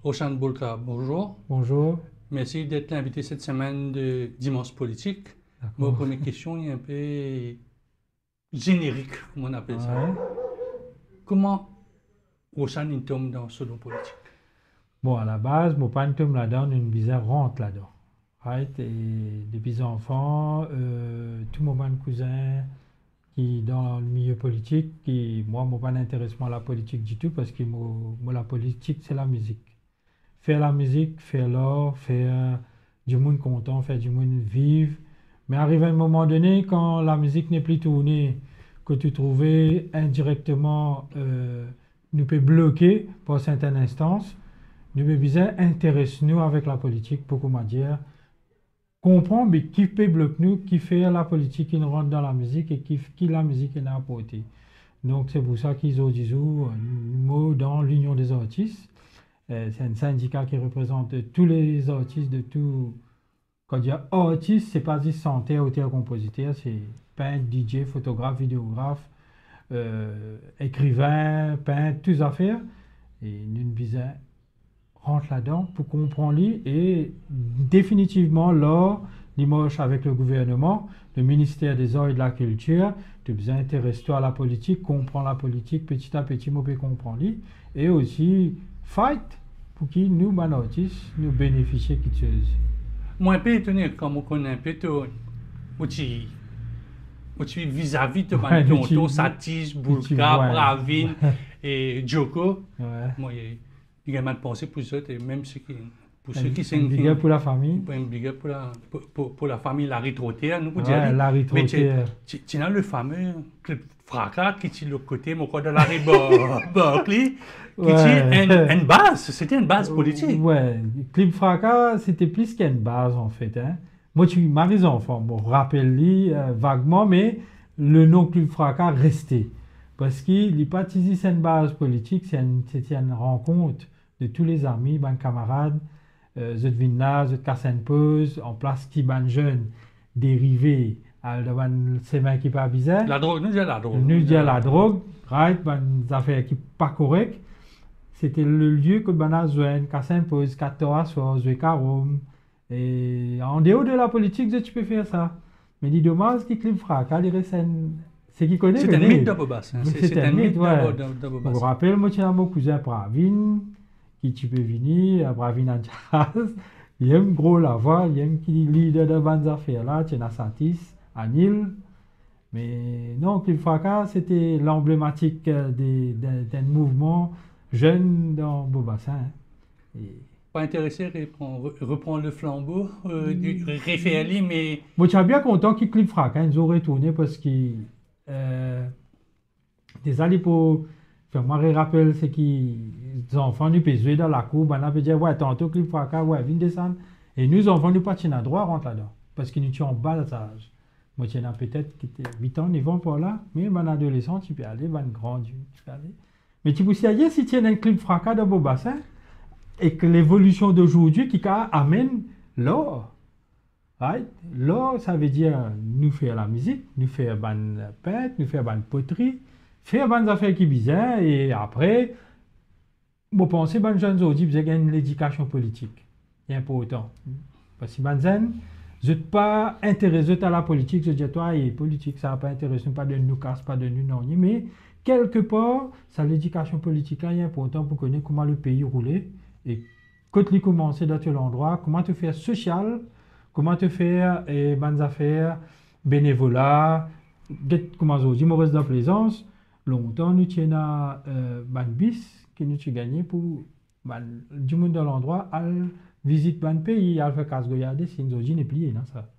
Roshan Boulka, bonjour. Bonjour. Merci d'être invité cette semaine de Dimanche Politique. Ma première question est un peu générique, comme on appelle ça. Ouais. Comment Roshan tombe dans ce don politique? Bon, à la base, mon père tombe là-dedans, une bizarre rentre là-dedans. Right? Et depuis enfant, tout mon cousin qui dans le milieu politique, moi, mon père n'intéresse pas à la politique du tout parce que moi, la politique, c'est la musique. Faire la musique, faire l'art, faire du monde content, faire du monde vivre. Mais arrive à un moment donné, quand la musique n'est plus tournée, que tu trouvais indirectement, nous peut bloquer pour certaines instances, nous peut bien intéresser-nous avec la politique, pour comment dire, comprendre mais qui peut bloquer nous, qui fait la politique, qui nous rentre dans la musique et qui la musique est apportée. Donc c'est pour ça qu'ils ont dit mot dans l'Union des artistes. C'est un syndicat qui représente tous les artistes de tout. Quand il y a artiste, c'est pas juste chanteur, auteur, compositeur, c'est peintre, DJ, photographe, vidéographe, écrivain, peintre, toutes affaires. Et une bizarre rentre là-dedans pour comprendre et définitivement l'art, l'image avec le gouvernement, le ministère des Arts et de la Culture, tu besoin intéresse-toi à la politique, comprends la politique petit à petit, moi peux comprendre et aussi fight pour que nous, les artistes, nous bénéficions de quelque chose. Moi, un peu étonné, comme on connaît un peu tout, vis-à-vis de ton Satis, Boulka, Bravin et Djoko. Moi, il y a mal pensé pour ça, et même pour ceux qui sont un big up pour la famille. Un big up pour la famille Larry Trotter, nous pouvons dire. Larry Trotter. Mais tu as le fameux club Fracas qui est le côté mon de Larry Berkeley, qui est une base, c'était une base politique. Ouais, Club Fracas, c'était plus qu'une base en fait. Hein. Moi, tu m'as raison, enfant. Bon, rappelle-lui vaguement, mais le nom Club Fracas restait. Parce qu'il n'est pas utilisé une base politique, c'était une rencontre de tous les amis, mes camarades, je viens là, je casse une pause, en place qui ban jeune, dérivé, c'est mains qui pas bizarre. La drogue, nous disons la drogue. Nous disons la drogue, right, des affaires qui pas correctes. C'était le lieu que ben a joint, casse une pause, 14 soirs, jouer carom. Et en dehors de la politique, tu peux faire ça. Mais dis dommage qu'il clip fracas, il reste c'est qui connaît. C'est un mythe de Bobas. C'est un mythe, ouais. Je me rappelle, moi, j'ai mon cousin Bravin, qui tu peux venir, Bravin en jazz. Il aime gros la voix, il aime qui leader de bonnes affaires là, tu as Satis, Anil. Mais non, Clip Fracas, c'était l'emblématique d'un mouvement jeune dans Beaubassin. Pas intéressé à reprendre le flambeau du référé, mais. Moi, je suis bien content qu'il Clip Fracas, ils ont retourné parce que. Des années pour. Enfin, moi, je rappelle, c'est qu'ils enfants nous peuvent jouer dans la cour, on peut dire, ouais, tantôt, Clip Fracas, ouais, viens descendre. Et nous, enfants, nous pas à droit, rentre là-dedans. Parce que nous sommes en bas de âge. Moi, tu en as peut-être qui étaient 8 ans, ils vont pas là. Mais mon adolescent, tu peux aller, mon grand, tu peux aller. Mais tu peux savoir si tu as un Clip Fracas dans Beaubassin et que l'évolution d'aujourd'hui qui amène l'or. Right? L'or, ça veut dire nous faire la musique, nous faire ban peintre, nous faire ban poterie, faire ban affaires qui bizarres et après, moi penser ban jeunes aujourd'hui, vous avez l'éducation politique. C'est important. Parce que ban jeunes, je ne suis pas intéressé à la politique, je dis toi, et politique, ça n'a pas intéressé, pas de nous casse, pas de nous non, mais quelque part, ça l'éducation politique là est important pour connaître comment le pays roulait et quand tu commences dans tel endroit, comment te faire social. Comment te faire bonnes affaires, bénévolat, comment on dit, mauvaise de plaisance. Longtemps, nous tiens ban bis que nous avons gagné pour du monde dans l'endroit, à visiter ban pays, à faire casse goyade, si nous avons plié dans ça.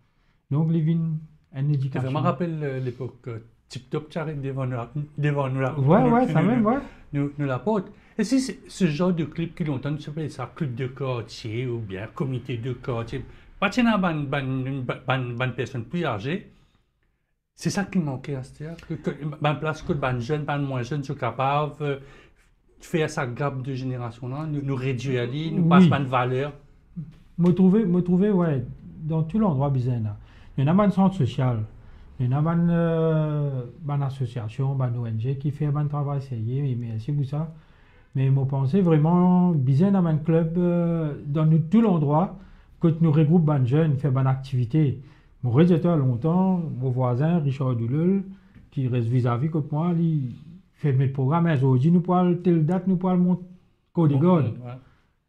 Donc, les vignes, une éducation. Ça me rappelle l'époque Tip Top Charity devant nous. Ouais, ça même, ouais. Nous la porte. Et si ce genre de clip qui longtemps, nous s'appelle ça club de quartier ou bien comité de quartier. Pas de bonne personne plus âgée, c'est ça qui manquait à ce théâtre. Bonne place que bonne jeune, bonne moins jeune sont capables de faire sa gamme de génération là, nous réduire à l'île, nous passer bonne valeur. Me trouver, ouais, dans tout l'endroit bizarre là. Il y en a un centre social, il y en a une association, une ONG qui fait un travail sérieux, et merci pour ça. Mais je pensais vraiment bien dans un club, dans tout l'endroit, que nous regroupons les jeunes, faire bonne activité. Moi, j'étais longtemps, mon voisin, Richard Doulel, qui reste vis-à-vis de moi, il fait mes programmes. Aujourd'hui, nous parlons telle date, nous parlons mon code de God.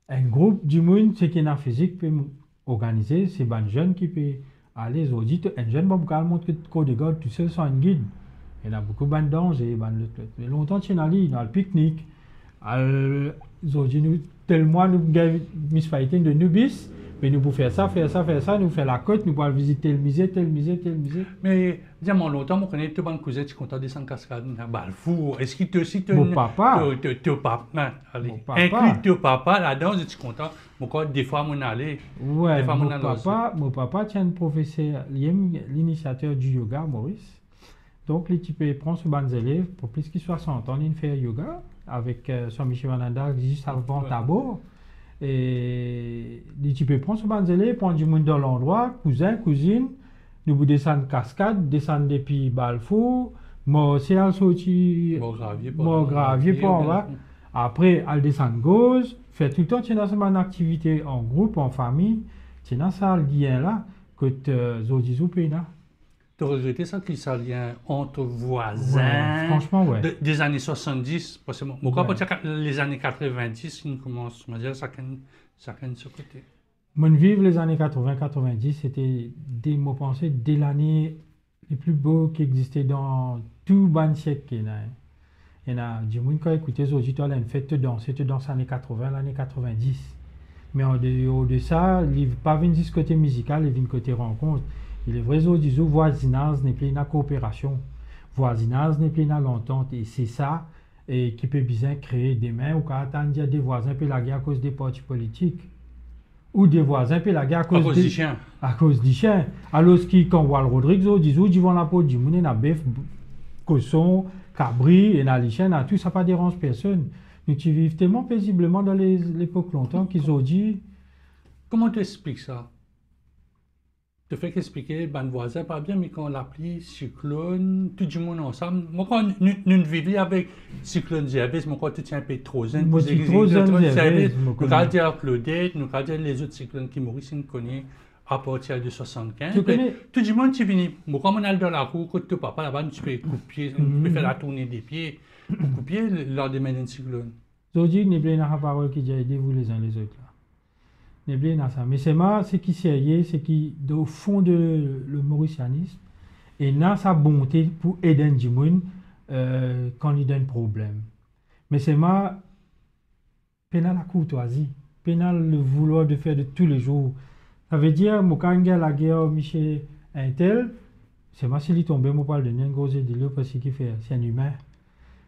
Un groupe du monde, ce qui est en physique, peut organiser, c'est les jeunes qui peuvent aller aujourd'hui. Un jeune va vous montrer le code de God tout seul sans un guide. Il y a beaucoup de dangers. Mais longtemps, tu es allé dans le pique-nique. Aujourd'hui, nous, tellement nous avons mis fighting de Nubis. Mais nous pouvons faire ça, nous faisons la côte, nous pouvons visiter le musée, tel musée. Mais, dis-moi, longtemps, je connais tout le monde qui est content de descendre cascade, fou. Est-ce qu'il te cite mon papa? Ton papa, allez. Mon papa. Inclus ton papa là-dedans, je suis content. Moi, des fois, mon aller. Ouais, mon papa tient un professeur, l'initiateur du yoga, Maurice. Donc, les types prennent ce banc élèves pour plus de 60 ans, ils font yoga avec son Michel Mananda juste avant Tabor. Et tu peux prendre ce banzélé, prendre du monde dans l'endroit, cousin, cousine, nous descendre cascade, descendre depuis Balfour, moi c'est à sortir, gravier pour en bas. Après, elle descend gauche, fait tout le temps, tu as une activité en groupe, en famille, tu as ça, le lien là, que tu as là. Tu as regretté ça qu'il y a un lien entre voisins, ouais, franchement, ouais. Des années 70, parce que moi, les années 90, ils commencent, je veux dire, ça de ce côté. Mon vivre les années 80-90, c'était des mots pensés dès l'année les plus beaux qui existaient dans tout le siècle. Il y en a du monde qui a écouté les auditeurs, une fête de danse, c'était dans les années 80, l'année 90. Mais en dehors de ça, il n'y a pas une côté musical, il y a une côté rencontre. Il est vrai que le voisinage n'est plus une coopération. Voisinage n'est plus une entente. Et c'est ça qui peut bien créer des mains ou quand on dit des voisins peut la guerre à cause des partis politiques. Ou des voisins peut la guerre à cause des chiens. À cause des chiens. Alors, quand Wal Rodrigue dit ils vont la peau du monde, na bœuf, cochon, cabri, et na les chiens, tout ça pas dérange personne. Nous vivons tellement paisiblement dans l'époque longtemps qu'ils ont dit. Comment tu expliques ça? Tu fais qu'expliquer, ben voisin pas bien, mais quand on l'appelait cyclone, tout le monde ensemble. Moi, quand nous vivions avec cyclone Zervis, moi, quand tu tiens un peu trop zen, nous allons dire Claudette, nous allons dire les autres cyclones qui mourent, nous connaissons à partir de 75. Tout le monde qui vient, moi, quand on est dans la roue, quand tu papa là-bas, tu peux couper, tu peux faire la tournée des pieds, pour couper lors des mains d'un cyclone. Aujourd'hui, il n'y a pas de parole qui dit aidez-vous les uns les autres. Mais c'est moi, ce qui c'est qui, au fond de le mauricianisme, et n'a sa bonté pour aider les gens quand il y a un problème. Mais c'est moi, pénal la courtoisie, pénal le vouloir de faire de tous les jours. Ça veut dire, quand il y a la guerre, Michel, un tel, c'est moi, s'il est tombé, je parle de Nengozé de l'eau parce qu'il fait, c'est un humain.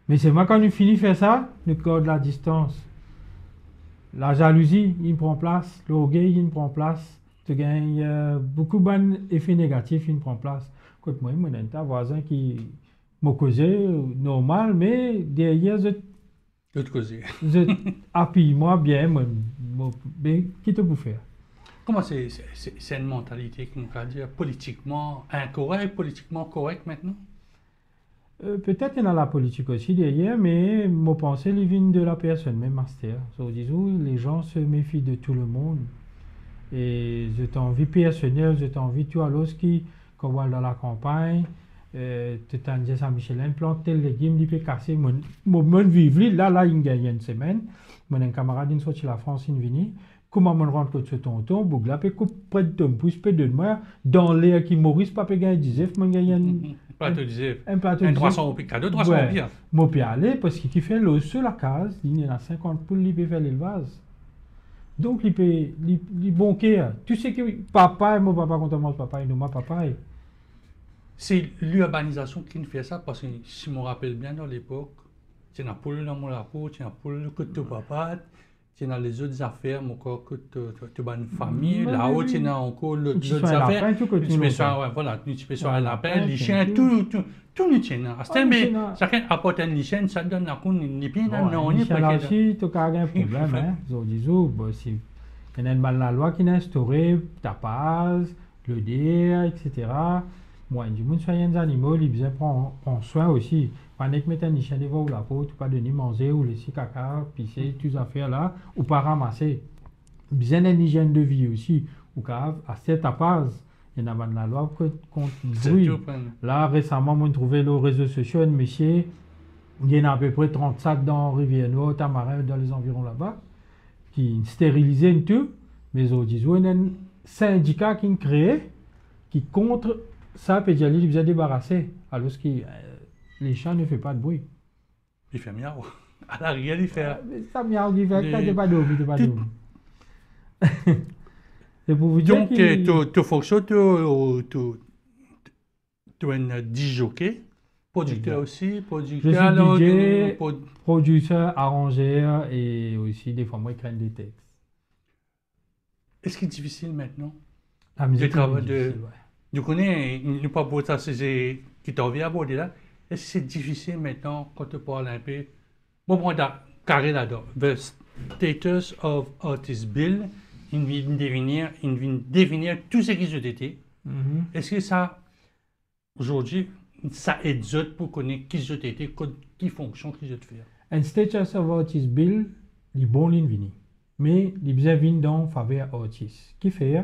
Mais c'est moi, quand nous finissons de faire ça, nous garde la distance. La jalousie, il prend place. L'orgueil, il prend place. Tu gagnes beaucoup d'effets négatifs, il prend place. Écoute, moi, j'ai un voisin qui m'a causé normal, mais derrière, je causé. Je appuie moi bien, mais qui te peut faire? Comment c'est une mentalité qu'on va dire politiquement incorrecte, politiquement correcte maintenant? Peut-être qu'il y a la politique aussi derrière, mais mon pensée, il vient de la personne, même master. Les gens se méfient de tout le monde. Et j'ai envie personnelle, j'ai envie, tu vois, lorsqu'ils vont dans la campagne, tu t'en dis à Michelin, plante tel légume, il peut casser mon vivre. Là, il gagne une semaine. Mon camarade, il sorti la France, il vient. Comment on rentre de ce tonton, Bougla, peut couper près de ton pouce, peut de moi, dans l'air qui Maurice, pas gagner 10, mon gagne un plateau de 300 cadeau, 300 bien. Moi, je peux aller parce qu'il fait le sur la case, il y a 50 poules, il peut faire l'élevage. Donc, il peut, il bonquer. Tu sais que papa et mon papa, quand on mange papa et nous, ma papa. C'est l'urbanisation qui nous fait ça parce que si je me rappelle bien dans l'époque, tu as poule dans mon lapin, tu as poule que ton papa. Tu as les autres affaires, encore que tu as une famille, là-haut tu as encore les autres affaires, tu peux faire un lapin, les chiens, tout nous tient. Mais chacun apporte un chien, ça donne la cour, ni bien, non, ni pas. Là aussi, tu as un problème, il y a une loi qui est instaurée, tapage, le dire, etc. Moi, du monde soigne les animaux, ils bien prendre soin aussi. Pendant que mettre un chien devant la peau, tu pas donner manger ou laisser caca, pisser, toutes ces affaires là, ou pas ramasser. Bien une hygiène de vie aussi, ou à cette base, il y en a dans la loi contre le bruit. Là, récemment, on a trouvé les réseaux sociaux, un monsieur, il y en a à peu près 30 sacs dans Rivière-Noire, Tamarin, dans les environs là-bas, qui stérilisaient tout, mais on dit, il y a un syndicat qui est créé, qui contre ça, puis il bien débarrassé, alors que les chats ne font pas de bruit. Il fait miaou. À l'arrière, il fait. Ça miaou, il fait, t'as pas d'eau, t'as pas d'eau. C'est pour vous dire donc, tu fonctionnes, tu es un disjockey, producteur aussi, producteur. Je suis DJ, producteur, arrangeur et aussi des fois moi je crée des textes. Est-ce qu'il est difficile maintenant? La musique est difficile, ouais. Je connais, il n'est pas pour ça, c'est qui t'en vient aborder là. Est-ce que c'est difficile maintenant quand tu parles un peu? Bon, bon, carré là-dedans. The status of artist bill, il vient définir tout ce qu'ils ont été. Est-ce que ça, aujourd'hui, ça aide pour connaître qui ils ont été, qui fonction qu'ils ont fait? Un status of artist bill, il est bon l'invini. Mais il bien vient dans faveur artiste. Qui fait?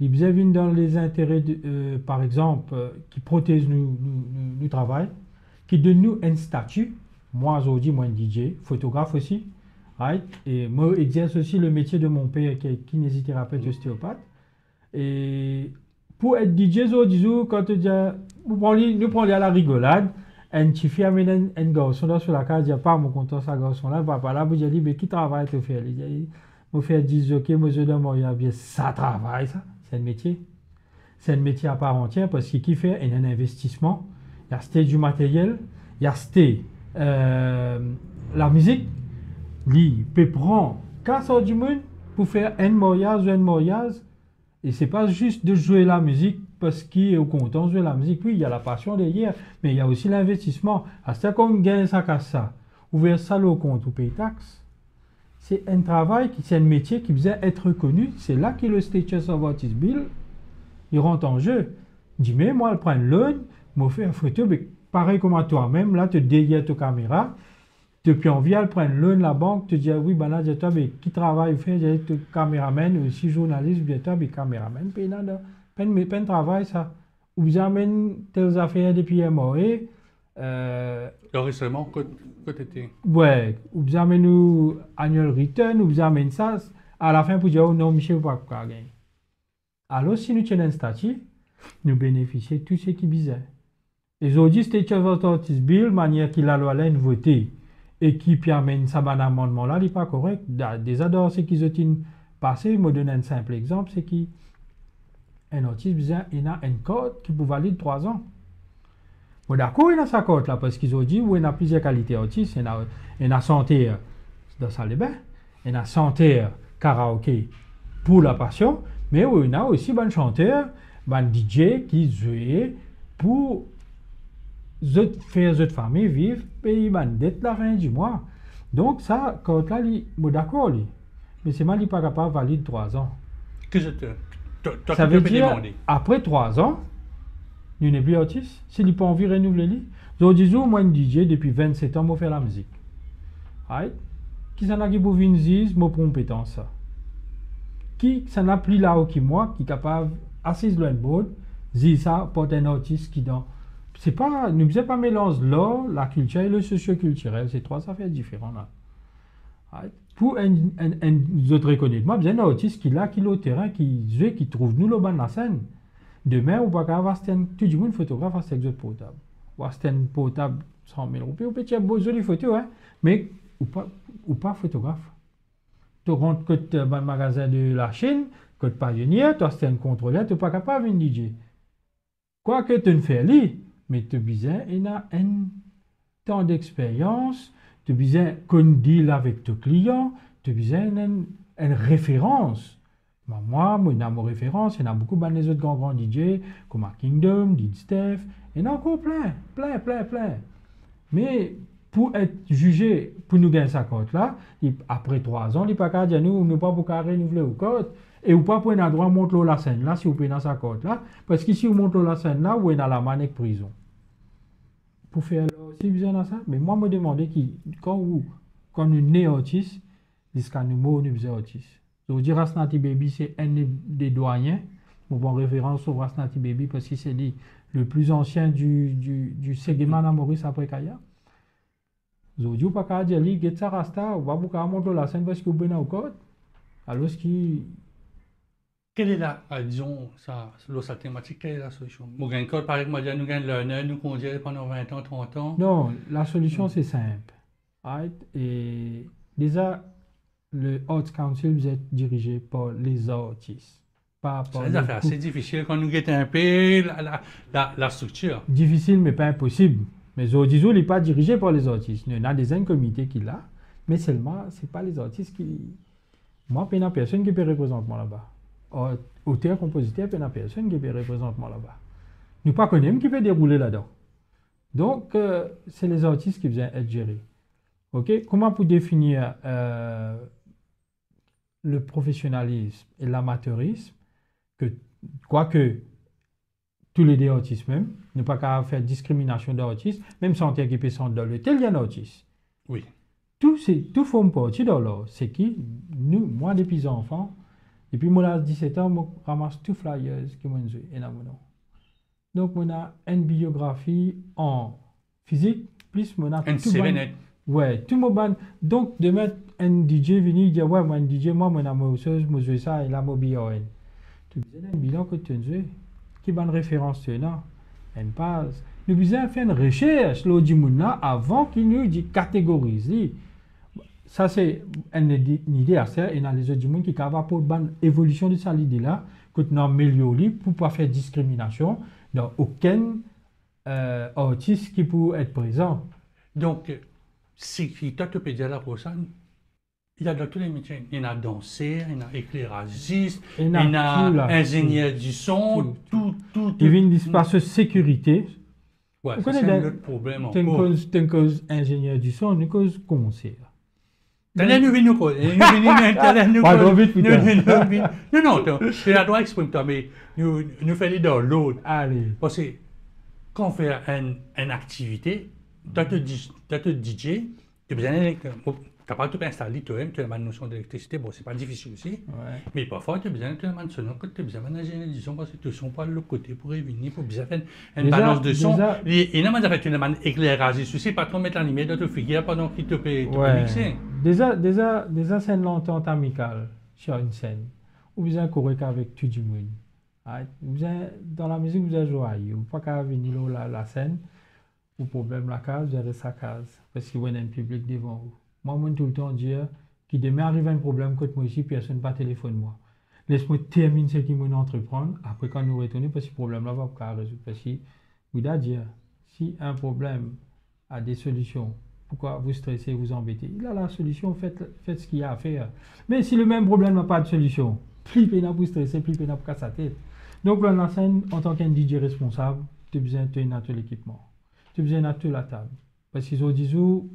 Il bien vient dans les intérêts, par exemple, qui protègent nous travail, qui donne nous un statut. Moi, aujourd'hui, moi, un DJ, photographe aussi. Right? Et moi, j'exerce aussi le métier de mon père qui est kinésithérapeute ostéopathe. Et pour être DJ, disons, quand nous prenons à la rigolade, un petit fille amène un garçon là sur la case, il n'y a pas mon compteur, ce garçon-là, papa là, j'ai dit, mais qui travaille te faire? Il dit, moi, faire 10 ok, moi, je donne mon bien, ça travaille, ça. C'est un métier. C'est un métier à part entière parce qu'il fait un investissement. Il y a acheté du matériel, il y a acheté la musique. Il peut prendre 4 du monde pour faire un mariage ou un mariage. Et c'est pas juste de jouer la musique parce qu'il est au content de jouer la musique. Oui, il y a la passion derrière, mais il y a aussi l'investissement. C'est comme gagne ça casse ça. Ouvrir ça au compte ou payer taxes. C'est un travail, c'est un métier qui doit être reconnu. C'est là que le status of artist bill, il rentre en jeu. Il dit, mais moi, je prends l'un, je me fais une photo, mais pareil comme à toi-même, là, tu dégages ta caméra, depuis envie, elle prend l'un la banque, tu dis, oui, ben là, toi, mais qui travaille, fait, j'ai ton caméraman, aussi journaliste, bien toi, mais caméraman, puis là, peine travail, ça. Ou vous amène tes affaires depuis un mois, L'enregistrement, côté était. Ouais, ou vous amenez nous annual return, ou vous amenez ça, à la fin pour dire, oh non, Michel, vous ne pouvez pas gagner. Alors, si nous tenons un statut, nous bénéficions de tout ce qui est bizarre. Et aujourd'hui, State of Artist Bill, manière qu'il a la voté, et qui permet ça, un amendement là, il n'est pas correct. Des adores, ce qu'ils ont passé, je me donne un simple exemple, c'est qu'un artiste bizarre, il a un code qui peut valider 3 ans. Bon, d'accord, il a sa cote là, parce qu'ils ont dit, oui, il a plusieurs qualités artistes. Il a santé dans la salle de bain, il a santé karaoké pour la passion, mais oui, il a aussi un chanteur, un DJ qui joue pour faire cette famille vivre, payer une dette la fin du mois. Donc, ça, quand là, bon, d'accord, mais c'est mal, il n'est pas capable de valider 3 ans. Ça veut dire, après 3 ans, il n'est plus artiste. S'il n'a pas envie de renouveler, je dis, moi, un DJ, depuis 27 ans, je fais la musique. Right? Qui s'en a qui pour venir dire, moi, compétence ça. Qui s'en a plus là qui moi, qui est capable, assis loin de board, dire ça pour un artiste qui dans. C'est pas, ne faisons pas mélanger l'art, la culture et le socio-culturel. C'est 3 affaires différentes là. Right? Pour un autre reconnaître, moi, bien un artiste qui là, qui est au terrain, qui joue, qui trouve nous le ban de la scène. Demain, on va avoir tout le monde photographe à cette portable. Ou à un portable 100 000 roupies, ou peut-être une jolie photo, hein, mais ou pas photographe. Tu rentres dans le magasin de la Chine, que tu pionnier, tu as un contrôleur, tu n'es pas capable de DJ. Quoi que tu ne fais pas, mais tu as besoin un temps d'expérience, tu as besoin qu'on deal avec ton client, tu as besoin d'une référence. Moi, il y a mes références, il y en a beaucoup de autres grands DJ, comme Kingdom, DJ Steph, il y en a encore plein. Mais pour être jugé, pour nous gagner sa cote là, après 3 ans, il n'y a pas qu'à dire nous, pas pour renouveler au code. Et ou pas prendre à droite, montre la scène là, si vous prenez dans sa corde là. Parce que si vous montrez la scène là, vous êtes dans la manette prison. Pour faire aussi besoin dans ça. Mais moi, je me demandais qui, quand vous naissez autiste, jusqu'à nous, nous sommes autistes. Je vous dire, Rasnati Baby, c'est un des doyens. Je prends référence au Rasnati Baby parce que c'est le plus ancien du segment à Maurice après Kaya. Je vous dis, pas qu'à dire, get ça rasta, on va vous montrer la scène parce que vous êtes au code. Alors, ce qui. Quelle est disons, sa thématique, quelle est la solution? Nous gagnons code, par exemple, nous gagnons learner, nous conduire pendant 20 ans, 30 ans. Non, la solution, c'est simple. Right? Et déjà, le Arts Council, vous êtes dirigé par les autistes. Pas par c'est assez difficile quand nous guettons un peu la structure. Difficile, mais pas impossible. Mais Zodizou n'est pas dirigé par les autistes. Il y a des comités qui l'a, mais seulement, ce n'est pas les autistes qui. Moi, il n'y a personne qui peut représenter moi là-bas. Auteur, compositeur, il n'y a personne qui peut représenter moi là-bas. Nous pas connaissons qui peut dérouler là-dedans. Donc, c'est les autistes qui viennent être gérés. OK? Comment pour définir le professionnalisme et l'amateurisme? Quoique tous les deux autistes même, ne pas qu'à faire discrimination d'autistes, même sans qui peut s'en dans le tel il y a un autiste. Oui. Tout forme partie dans l'or. C'est qui? Nous, moi, depuis enfant, depuis mon âge 17 ans, je ramasse tous les flyers que moi j'ai. Donc, on a une biographie en physique, plus on a tout le monde. Ouais, tout le monde. Donc, de mettre un DJ venu dire, ouais, moi, un DJ, moi, je joue ça, et là, moi, BON. Tu disais, un bilan que tu as qui est une référence, non? Une base. Nous devons faire une recherche, là, avant qu'il nous catégorise. Ça, c'est une idée à faire, et dans les autres monde qui est capable pour une évolution de cette idée-là, que nous améliorons pour ne pas faire discrimination dans aucun autiste qui peut être présent. Donc, si tu peux dire la personne, il y a dans tous les métiers. Il y en a danseur, il y en a éclairagiste, il y en a ingénieur du son, tout. Il vient d'espace sécurité. Ouais, c'est un autre problème encore. C'est une cause ingénieur du son, une cause concert. Non, tu as le droit d'exprimer toi, mais nous faisons dans l'autre. Allez. Parce que quand on fait une activité, tu as te DJ, tu as besoin d'électricité. Tu n'as pas tout installé toi-même, tu as une notion d'électricité, bon, c'est pas difficile aussi. Ouais. Mais parfois, tu as besoin de sonore, tu as besoin d'un ingénieur du son parce que tu ne sens pas de l'autre côté pour revenir, pour bien faire une balance de son. Et non, mais tu as un éclairage, c'est pas trop mettre la lumière dans ta figure pendant qu'il te peut mixer. Déjà, c'est une entente amicale sur une scène. Ou bien correct avec tout le monde. Dans la musique, vous avez joyeux. Vous ne pouvez pas venir la scène, ou problème la case, vous avez sa case. Parce qu'il y a un public devant vous. Moi, je tout le temps dire que demain arrive un problème, que moi ici, personne ne va téléphoner moi. Laisse-moi terminer ce qu'il m'a entreprendre. Après, quand nous retournons, parce que ce problème-là va pas résoudre. Parce que, vous devez dire, si un problème a des solutions, pourquoi vous stressez, vous embêtez? Il a la solution, faites ce qu'il y a à faire. Mais si le même problème n'a pas de solution, plus pénal pour stresser, plus pénal pour casser sa tête. Donc, dans la scène, en tant qu'un DJ responsable, tu as besoin de tout l'équipement. Tu as besoin de toute la table. Parce qu'ils ont dit,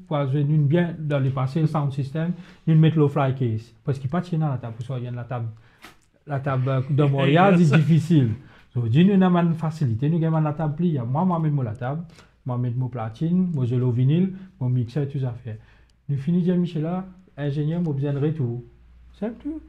pour nous bien dans le passé, le sound system, nous mettons le fly case. Parce qu'il n'y a pas de dans la table, pour ça, il y a la table de Montréal, c'est difficile. Donc, nous avons une facilité, nous avons la table pliée. Moi, je mets la table, je mets mon platine, moi, je le vinyle, mon mixeur, tout ça fait. Nous finissons, Michel, ingénieur, moi, besoin de retour. C'est tout.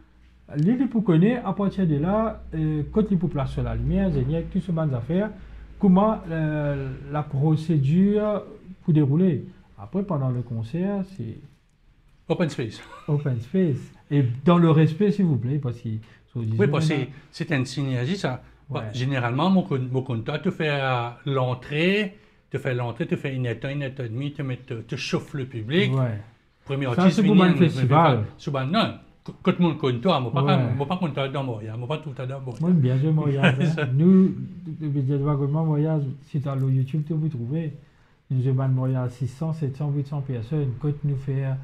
L'idée pour connaître, à partir de là, quand il peut placer sur la lumière, ingénieur, tout ce genre d'affaires, comment la procédure pour dérouler. Après, pendant le concert, c'est... Open space. Open space. Et dans le respect, s'il vous plaît, parce que... Oui, parce que c'est une synergie, ça. Ouais. Généralement, mon contact te fait l'entrée, tu fais une état et demi, tu chauffes le public. Ouais. Premier artiste, c'est pour un festival. Non, quand tout le monde compte toi, moi pas compte dans Montréal, moi pas tout le temps dans Montréal. Moi, bien sûr, Montréal. Nous, Montréal, si tu as le YouTube, tu peux trouver. Nous avons Montréal 600, 700, 800 personnes. Quand nous faisons,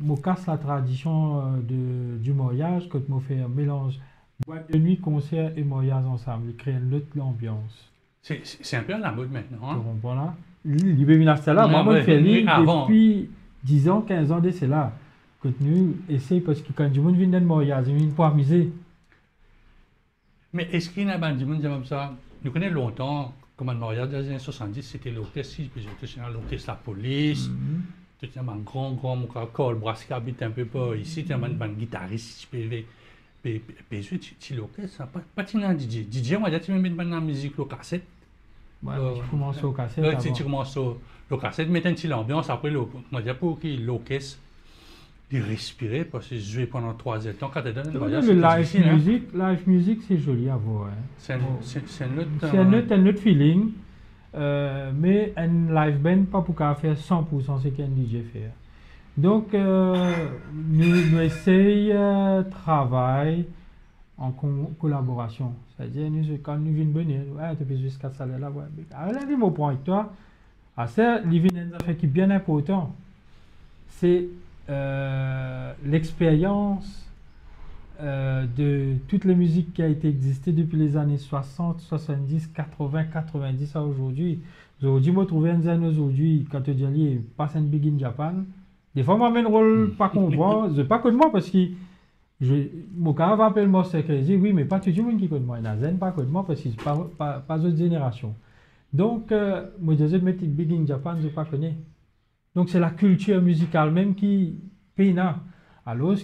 nous casse la tradition du mariage, quand nous faisons un mélange boîte de nuit, concert et mariage ensemble, ils créent une autre ambiance. C'est un peu à la mode maintenant. Hein? Voilà. Il veut venir là. Moi, je fais depuis 10 ans, 15 ans de cela. Quand nous essayons, parce que quand du monde vient dans le mariage, ils viennent pour amuser. Mais est-ce qu'il y a du monde comme ça? Nous connaissons longtemps, comme un mariage des années 70, c'était l'orchestre, puis j'étais dans l'orchestre La Police. Tu as un grand, mon Cole Brass qui habite un peu pas ici, tu as un guitariste, tu peux tu l'orchestre, pas de DJ. DJ, on va dire, tu mets dans la musique, le cassette. Ouais, tu commences au cassette. Là, tu commences au cassette, mettre un petit ambiance, après, on va dire, pour que l'orchestre, il respirait, parce que je jouais pendant 3 heures. Quand tu donnes un voyage, live music, c'est joli à voir. Hein. C'est un autre feeling. Mais un live band, pas pour faire 100% ce qu'un DJ fait. Donc, nous essayons de travailler en collaboration. C'est-à-dire, quand nous venons venir, ouais, tu peux jusqu'à ça là, ouais. Alors, là, mon point avec toi, ça, l'event fait qui est bien important, c'est l'expérience de toute la musique qui a été existée depuis les années 60, 70, 80, 90 à aujourd'hui. Aujourd'hui, moi, trouver un zène aujourd'hui, quand tu dis, passe un big in Japan, des fois, moi, je rôle pas comprendre, c'est pas que de moi, parce que mon cas va appeler moi Crazy, oui, mais pas tout le monde qui connaît moi, il y a zène pas que de moi, parce que c'est pas d'autres générations. Donc, moi, je dis, mettre big in Japan, je pas connais. Donc, c'est la culture musicale même qui paye. Alors,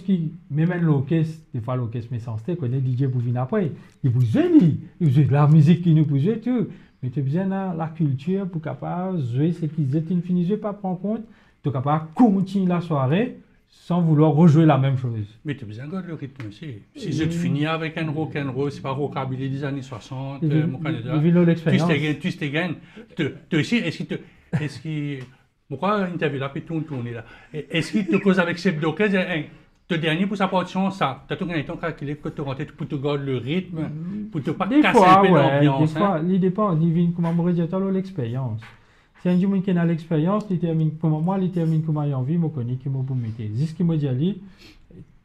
même l'orchestre, des fois l'orchestre méchanceté, connaît DJ pour venir après. Il vous joue la musique qui nous pousse et tout. Mais tu as besoin de la culture pour capable de jouer ce qu'ils étaient finis, je pas prendre compte. Tu es capable de continuer la soirée sans vouloir rejouer la même chose. Mais tu as besoin de le rythme aussi. Si je te finis avec un rock'n'roll, c'est pas rockabilly des années 60, mon candidat. Tu te gagnes. Tu aussi, est-ce que pourquoi interview là, puis tourner là? Est-ce qu'il te cause avec chef d'orchestre? Le dernier pour sa portion, ça, tu as tout gagné ton calculé pour te rentrer, pour te garder le rythme, pour te pas casser un peu l'ambiance. Des fois, il dépend, comment on dit, l'expérience. Si un jour qui a l'expérience, il termine comme moi, il termine comme il a envie, je connais qui m'a pour mettre. C'est ce qu'il m'a dit,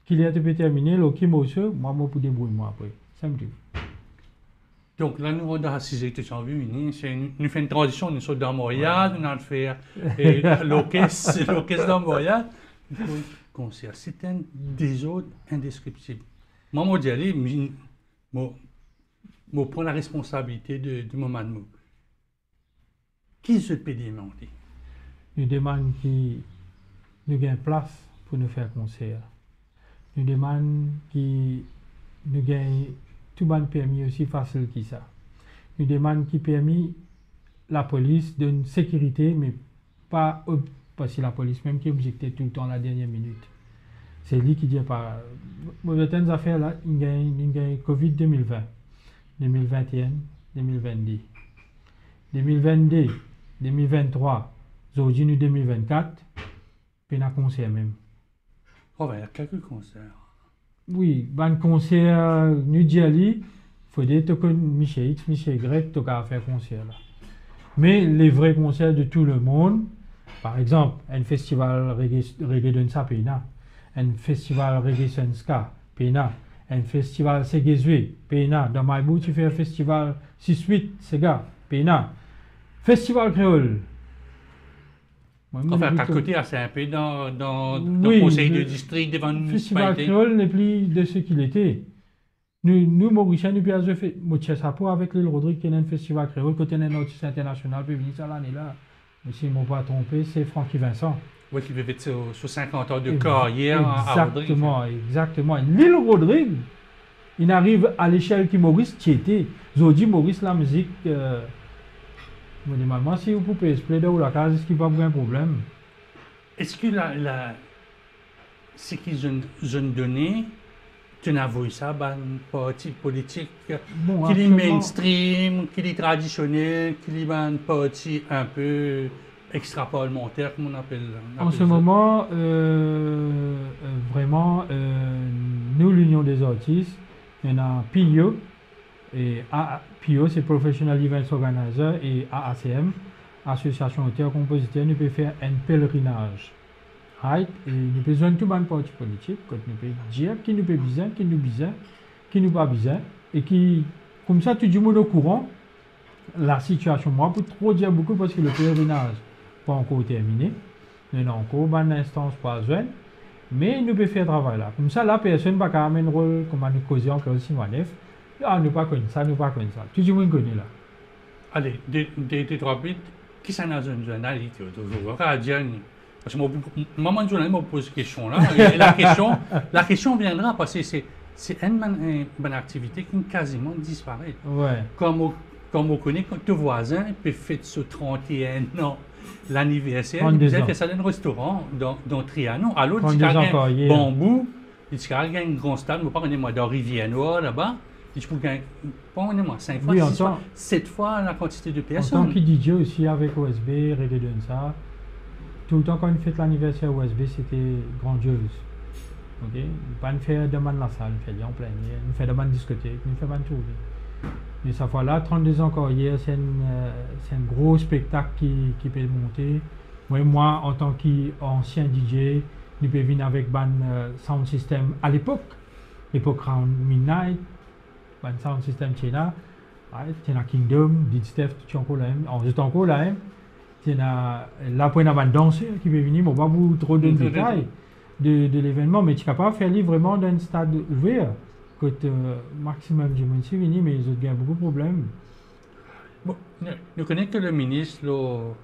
qu'il a été terminé, le qui m'a moi, je peux débrouiller moi après. Ça me dit. Donc là, nous, on a assisté, tu as vu, nous faisons une transition, nous sommes dans Montréal, nous allons faire l'orchestre dans Montréal. Il faut un concert. C'est un des autres indescriptibles. Moi, je dis, je prends la responsabilité du moment de nous. Qui se peut demander? Nous demandons qui nous gagne place pour nous faire concert. Nous demandons qui nous gagne tout le monde permis aussi facile que ça. Nous demandons qui permis la police d'une sécurité, mais pas parce que la police même qui objectait tout le temps la dernière minute. C'est lui qui dit par certaines affaires là, il gagne Covid 2020, 2021, 2022, 2022, 2023, aujourd'hui nous 2024, puis on a concert même. Oh ben il y a quelques concerts. Oui, ban concert New Delhi, il faudrait que Michel X, Michel Y, tu as fait concert là. Mais les vrais concerts de tout le monde, par exemple, un festival reggae Dunsa Pena, un festival reggae Senska Pena, un festival Segezwe Pena, dans Maïbou tu fais un festival 6-8 Sega Pena, festival créole. Enfin, à côté, c'est un peu dans le conseil de district devant une festival créole n'est plus de ce qu'il était. Nous, Mauriciens, nous avons fait avec l'île Rodrigue, qui est un festival créole, côté d'un artiste international, puis venir ça l'année là. Mais si je ne m'ai pas trompé, c'est Francky Vincent. Oui, qui vivait sur 50 ans de carrière à Rodrigue. Exactement. L'île Rodrigue, il arrive à l'échelle qui Maurice qui était. Aujourd'hui, Maurice, la musique. Normalement, si vous pouvez expliquer ou la case, est-ce qu'il n'y a pas un problème? Est-ce que ce qu'ils ont donné, tu n'as vu ça, une partie politique, qu'il est mainstream, qu'il est traditionnel, qu'il est une partie un peu extra-parlementaire, comme on appelle ça? En ce moment, vraiment, nous, l'Union des artistes, il y en a PIO. Et PIO, c'est Professional Events Organizer, et AACM, Association Auteur-Compositeur, nous pouvons faire un pèlerinage. Right? Et nous pouvons besoin de tout le parti politique, nous pouvons dire qui nous peut besoin, qui nous pas besoin, et qui, comme ça, tout le monde est au courant, la situation. Moi, pour trop dire beaucoup, parce que le pèlerinage n'est pas encore terminé, nous avons encore une instance pour joindre, mais nous pouvons faire travail là. Comme ça, la personne ne va pas amener un rôle, comme nous causer encore aussi manif. Ah, nous pas connu ça, nous pas connu ça. Tout le monde connaît là. Allez, des trois bits, qui s'en a un journaliste, toujours, radio. Parce que moi, un journaliste me pose cette question-là, et la question viendra parce que c'est une activité qui quasiment disparaît. Ouais. Comme on connaît, quand tes voisins peuvent fêter ce 31 ans, l'anniversaire, 32 ils ans. fait ça dans un restaurant dans Trianon. Alors, il 32 y a ans encore un hier. bambou, il y a un grand stade, je ne sais pas connaître moi, dans Rivière-Noire, là-bas. Je peux gagner, pas moi, 5 fois, Oui, 6 fois, 7 fois la quantité de En tant personnes. que DJ aussi avec OSB, Reggae Dansa, tout le temps quand on fait l'anniversaire OSB, c'était grandiose. Ok? Pas une faire de man la salle, on fait en plein air, on fait de man discothèque, on fait de man tournée. Mais cette fois-là, 32 ans encore hier, c'est un gros spectacle qui peut monter. Moi, en tant qu'ancien DJ, je peux venir avec un sound system à l'époque Round Midnight, un sound system China, tu as Kingdom, Did Steph, tu es encore là, c'est encore là. Tu as là pour un danseur qui peut venir, mais on va vous trop de détails de l'événement, mais tu es capable de faire vraiment dans un stade ouvert. Côté maximum de monde qui vient, mais ils ont beaucoup de problèmes. Bon, nous connaissons que le ministre, lors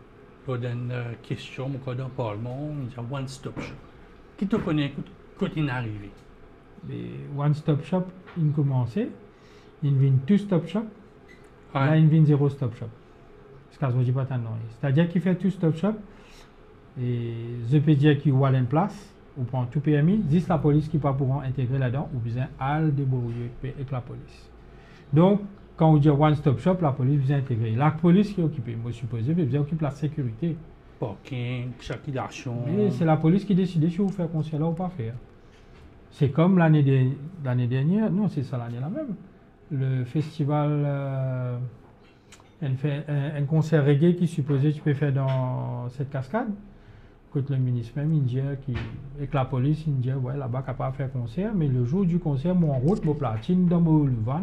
d'une question au dans le Parlement, il dit One Stop Shop. Qui te connaît quand il est arrivé? One Stop Shop, il commençait, il vient Two Stop Shop, Ouais. là il vient Zero Stop Shop. Parce que je dis pas tant non. C'est-à-dire qu'il fait Two Stop Shop, et je peux dire qu'il y a une place. Ou prend tout permis, juste la police qui pas pourront intégrer là-dedans, ou bien à le débrouiller avec la police. Donc, quand on dit one stop shop, la police vient intégrer. La police qui est occupée, moi je suppose, elle occupe la sécurité. Parking, circulation. Mais c'est la police qui décide si vous faites concert là ou pas faire. C'est comme l'année dernière, non, c'est ça l'année là même. Le festival, elle fait un concert reggae qui supposé tu peux faire dans cette cascade. Le ministre même indien avec la police indien ouais là-bas capable de faire concert mais le jour du concert mon route mon platine dans mon van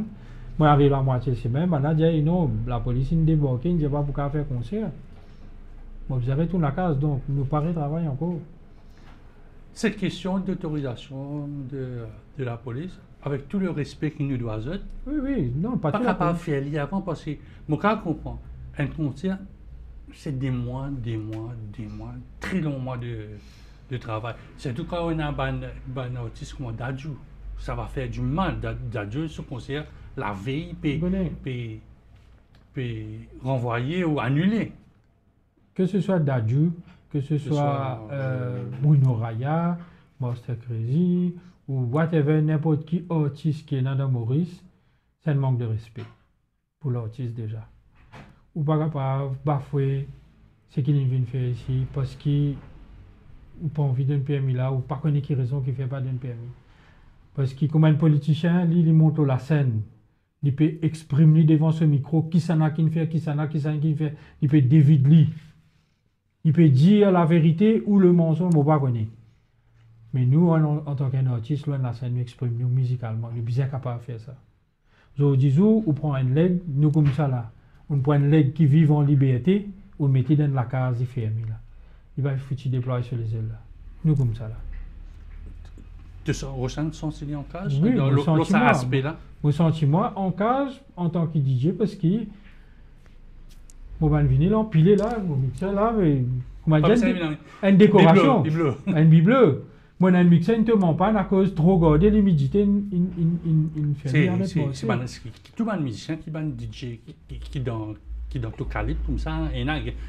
moi arrive la moitié c'est même on a dit non la police ne débarque il dit pas pour faire concert bon vous avez tout la case donc nous paraît travail encore cette question d'autorisation de la police avec tout le respect qu'il nous doit être oui non pas capable de faire lire avant parce que mon cas comprend un concert c'est des mois, très longs mois de travail. Surtout quand on a un artiste comme Dadju. Ça va faire du mal. Dadju, ce concert, la veille, peut renvoyer ou annuler. Que ce soit Dadju, que ce soit Bruno Raya, Master Crazy, ou whatever, n'importe qui artiste qui est dans Maurice, c'est un manque de respect pour l'artiste déjà. Ou pas capable de bafouer ce qu'il vient faire ici parce qu'il n'a pas envie d'un permis là ou pas connaît qui raison qu'il ne fait pas d'un permis. Parce que comme un politicien, il monte la scène, il peut exprimer devant ce micro qui s'en a qui ne fait, qui s'en a qui ne fait, il peut dévider. Il peut dire la vérité ou le mensonge, on ne pas connaître. Mais nous, en tant qu'artiste, loin de la scène, nous exprimons musicalement, nous sommes bien capables de faire ça. Je dis, on prend une leg, nous comme ça là. On prend une leg qui vit en liberté, on le met dans la case fermée là. Il va foutre déployer sur les ailes là. Nous comme ça là. Tu ressens son signe en cage? Oui, dans l'autre aspect là? Mon sentiment en cage en tant que DJ parce que mon ban vinyle empilé là, mon mixeur là, mais comment dire, une décoration, un bibleux. Moi, un mixeur ne te ment pas à cause trop garder l'humidité, il fait rien. C'est tout le musicien qui est DJ qui dans tout calibre comme ça, et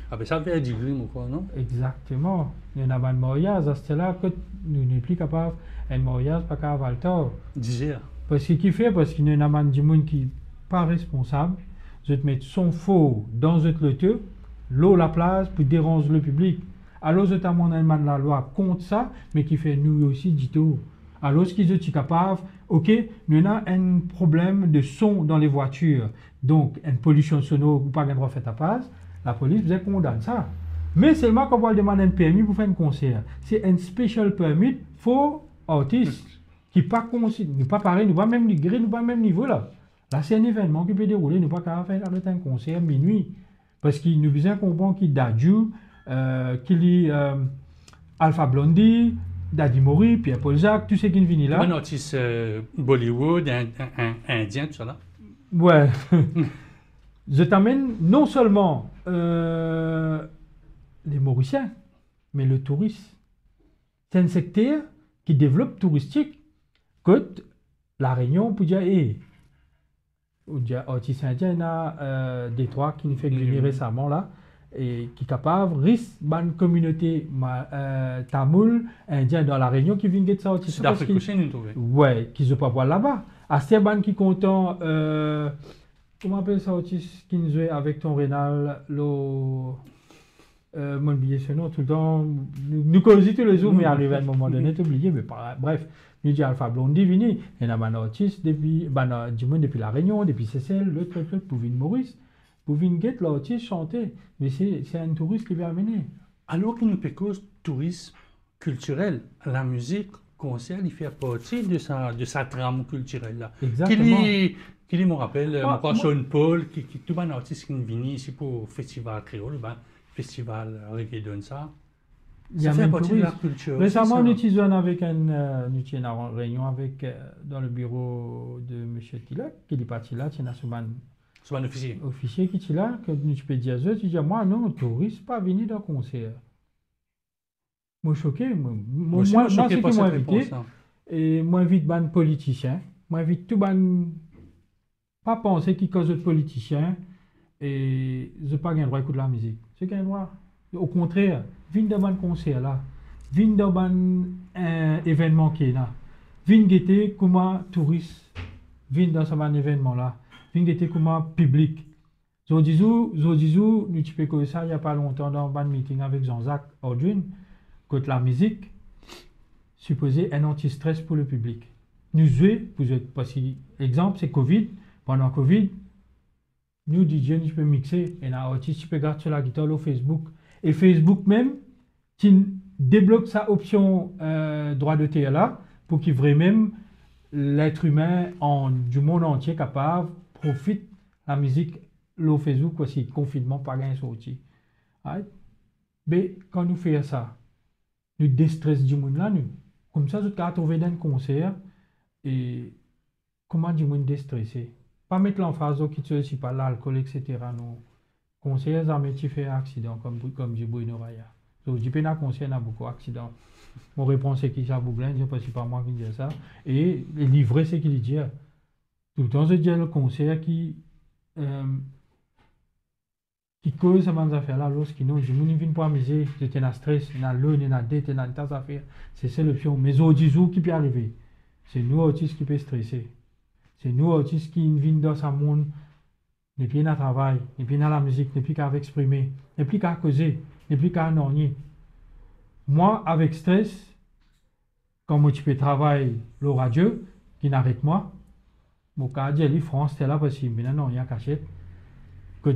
après ça fait du grim ou quoi, non? Exactement. Il y en a un mariage, à ce là que nous n'est plus capable, un mariage pas capable de tort. Parce que qui fait, parce qu'il y en a du monde qui n'est pas responsable, je te mets son faux dans le lieu, l'eau la place pour déranger le public. Alors, je t'amène la loi contre ça, mais qui fait nous aussi du tout. Alors, ce qu'ils sont capables, ok, nous avons un problème de son dans les voitures, donc une pollution sonore, ou pas un droit fait à passe, la police vous condamne ça. Mais seulement quand on va demander un permis pour faire un concert, c'est un special permit pour artistes qui pas considéré, nous pas pareil, nous pas même degré, nous pas même niveau là. Là, c'est un événement qui peut dérouler, nous pas capable faire arrêter un concert minuit, parce qu'il nous besoin comprendre qu'il Dadju, qu'il y Alpha Blondie, Daddy Mori, Pierre Paul Jacques, tout ce qui viennent là. Un artiste Bollywood, un indien, tout ça là. Ouais. Je t'amène non seulement les Mauriciens, mais le tourisme. C'est un secteur qui développe touristique. Que la Réunion, pour dire, artiste indien, il y a Détroit qui nous fait venir récemment là, et qui est capable, risque, une communauté tamoul, indien dans la Réunion qui vient de ça. C'est d'Afrique aussi, nous trouvons. Ouais, qui ne pas voir là-bas. À ces bandes qui content, comment on appelle ça, autiste, qui nous joue avec ton rénal, mon billet ce nom, tout le temps, nous causons tous les jours, mais arrivé à un moment donné, t'es oublié, mais bref. Nous disons Alpha Blondie, vini, il y a un artiste depuis, depuis la Réunion, depuis Cécile, l'autre, pour venir Maurice, pour venir guetter l'artiste chanter. Mais c'est un touriste qui vient venir. Alors que nous pécons tourisme culturel, la musique, concert, il fait partie de sa trame culturelle là. Exactement. Qui me rappelle, mon Sean Paul, qui tout un artiste qui vient ici pour festival créole, festival reggae donne ça. Ça fait partie de la culture. Récemment, nous étions avec une réunion avec, dans le bureau de M. Tilak, qui est parti là, c'est un officier qui est là, que nous peux dire, tu dis, moi, non, touriste, pas venir dans le concert. Moi, choqué, moi, c'est qui m'a invité, et moi, invite ban politicien, moi, invite tout ban, pas penser qu'il cause de politiciens, et je n'ai pas le droit d'écouter la musique. C'est qu'il droit. Au contraire, viens dans un concert là, viens dans un événement qui est là, viens guetter comment touriste, viens dans ce événement là, viens guetter comment public. Zodizou, nous tu peux que ça il n'y a pas longtemps dans un meeting avec Jean-Jacques Audouin, que la musique supposée un anti-stress pour le public. Nous jouons, vous êtes pas si exemple, c'est Covid, pendant Covid, nous DJ nous peux mixer et un artiste tu peux garder sur la guitare au Facebook. Et Facebook même, qui débloque sa option droit de terre là, pour qu'il vraiment l'être humain du monde entier capable profite la musique le Facebook aussi, confinement pas gain sorti. Right? Mais quand nous faisons ça, nous déstressons du monde là, nous. Comme ça, nous avons trouvé dans un concert et comment du monde déstressé. Pas mettre l'emphase qui te si pas l'alcool, etc. Non. Conseiller jamais tu fais accident comme du Bruno Raya. Donc je peux conseiller n'a beaucoup d'accidents. Mon réponse est qu'il y a beaucoup je pense pas moi qui dis ça et le livret c'est qu'il dit tout le temps je dis le conseiller qui cause ces affaires là lorsqu'il nous je ne viens pas amuser j'étais dans stress dans l'eau dans dette dans tas affaires c'est l'option mais autres jours qui peut arriver c'est nous autistes qui peut stresser c'est nous autistes qui viennent dans ce monde. N'est plus à travail, n'est plus à la musique, n'est plus qu'à exprimer, n'est plus qu'à causer, n'est plus qu'à nornier. Moi, avec stress, quand moi tu peux travailler le radio, qui n'arrête moi, mon cas dit, France, c'est là parce que maintenant, il y a cachette, que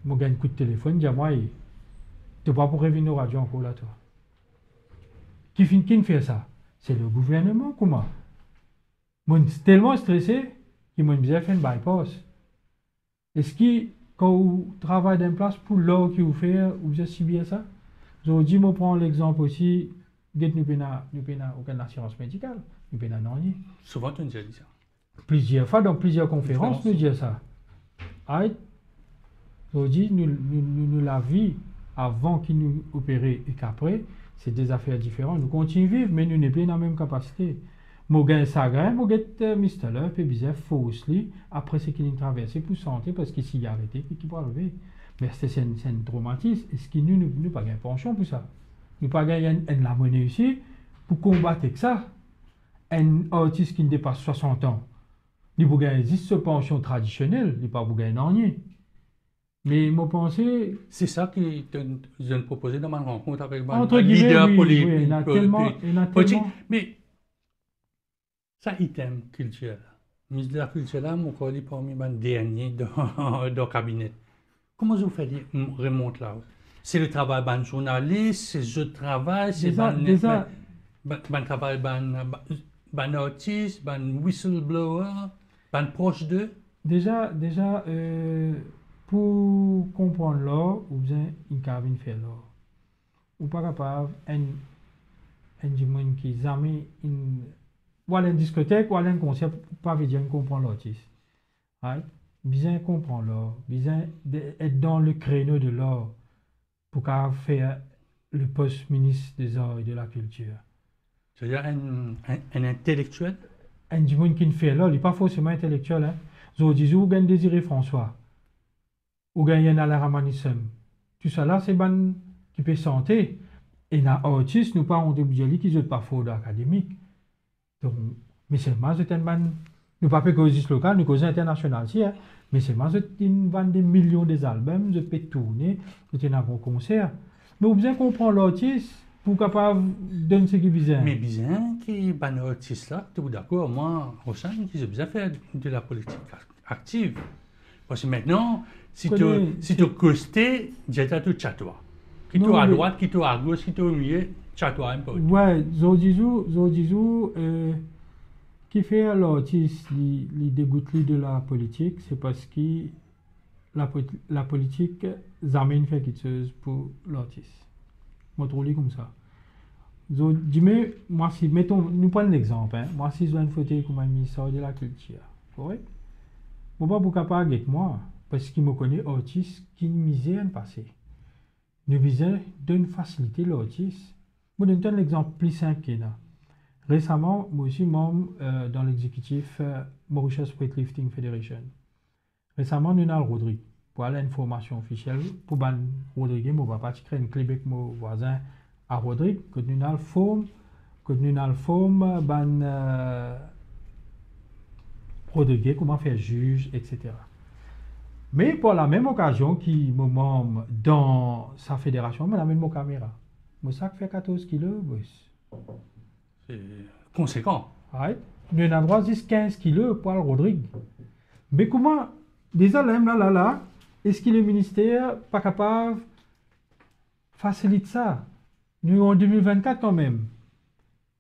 moi gagne un coup de téléphone, dis moi, tu ne vas pas pour revenir au radio encore là, toi. Qui fait ça? C'est le gouvernement, comment? Moi, je suis tellement stressé qu'il m'a fait un bypass. Est-ce que quand vous travaillez dans une place pour l'or que vous faites, vous avez subi ça? Je dis, je prends l'exemple aussi, nous n'avons aucune assurance médicale, nous n'avons rien. Souvent, tu nous as dit ça. Plusieurs fois, dans plusieurs conférences, nous disons ça. Je dis, nous la vie avant qu'ils nous opérer et qu'après, c'est des affaires différentes. Nous continuons à vivre, mais nous n'avons pas la même capacité. Moi, j'ai Instagram, moi, j'ai Mr. Love, et bizarre, faussely, après ce qu'il a traversé pour santé, parce qu'il s'y a arrêté, puis qu'il peut arriver. Mais c'est un traumatisme. Est-ce qu'il nous pas gagné pension pour ça? Nous pas gagné la monnaie ici pour combattre avec ça. Un artiste qui ne dépasse 60 ans, il peut gagner juste ce pension traditionnelle, il ne peut pas gagner rien. Mais moi, pensée. C'est ça que je viens de proposer dans ma rencontre avec mon leader politique. Oui, il y en a tellement. Mais. Ça, item culturel. Ministre de la Culture, là, mon collègue parmi les derniers dans le cabinet. Comment vous faites remonter là? C'est le travail d'un journaliste, c'est je travail, c'est un travail d'un artiste, d'un whistleblower, d'un proche d'eux. Déjà, pour comprendre l'or, vous avez une cabine faire l'or. Ou pas capable, un monde qui jamais une. Ou aller à une discothèque, ou aller à un concert, pas veut dire comprendre l'artiste. Right? bien comprendre l'art, bien être dans le créneau de l'art pour qu'à faire le poste ministre des Arts et de la Culture. C'est-à-dire un intellectuel? Un du monde qui ne fait là, il n'est pas forcément intellectuel. Hein. Vous dites, vous gagnez Désiré François, ou gagnez un Alain Ramanissim. Tout ça là, c'est ban qui peut santé. Et dans artistes, nous pas on obligé qui sont pas faux d'académique. Donc, mais seulement c'est un ban, nous pas que causes local, nous causes international si, hein. Mais seulement c'est une bande de millions des albums, je peux tourner, c'est un gros concert. Mais vous bien comprendre l'artiste pour capable donner ce qu'il besoin. Mais bien qui ban artiste là, tu es d'accord, moi, au sein, ils ont bien fait de la politique active. Parce que maintenant, si tu costé, j'ai tout chatois. Qui tu à droite, qui tu à gauche, qui tu au milieu, chatois un peu. Ouais, Zodizou, qui fait l'artiste, les dégoûte de la politique, c'est parce que la politique amène fait quelque chose pour l'artiste. Moi, je trouve comme ça. Dis-moi, moi, si, mettons, nous prenons l'exemple, hein. Moi, si je dois une photo comme un ministre de la Culture, correct? Je ne peux pas parler avec moi, parce qu'il me connaît artiste qui ne misère passé. Nous besoin d'une facilité l'artiste. Je vous donne l'exemple plus simple qu'il y a. Récemment, moi aussi, membre dans l'exécutif Mauritius Weightlifting Federation. Récemment, nous avons Rodrigue. Pour aller à une formation officielle, pour ban Rodrigue, je vais pas créer une clé avec mon voisin à Rodrigue, que nous avons forme, Rodrigue, comment faire juge, etc. Mais pour la même occasion, qui me membre dans sa fédération, je amène mon caméra. Mon sac fait 14 kilos, c'est conséquent. Right. Nous avons droit 10-15 kilos pour le Rodrigue. Mais comment, déjà là, est-ce que le ministère n'est pas capable de faciliter ça? Nous en 2024 quand même.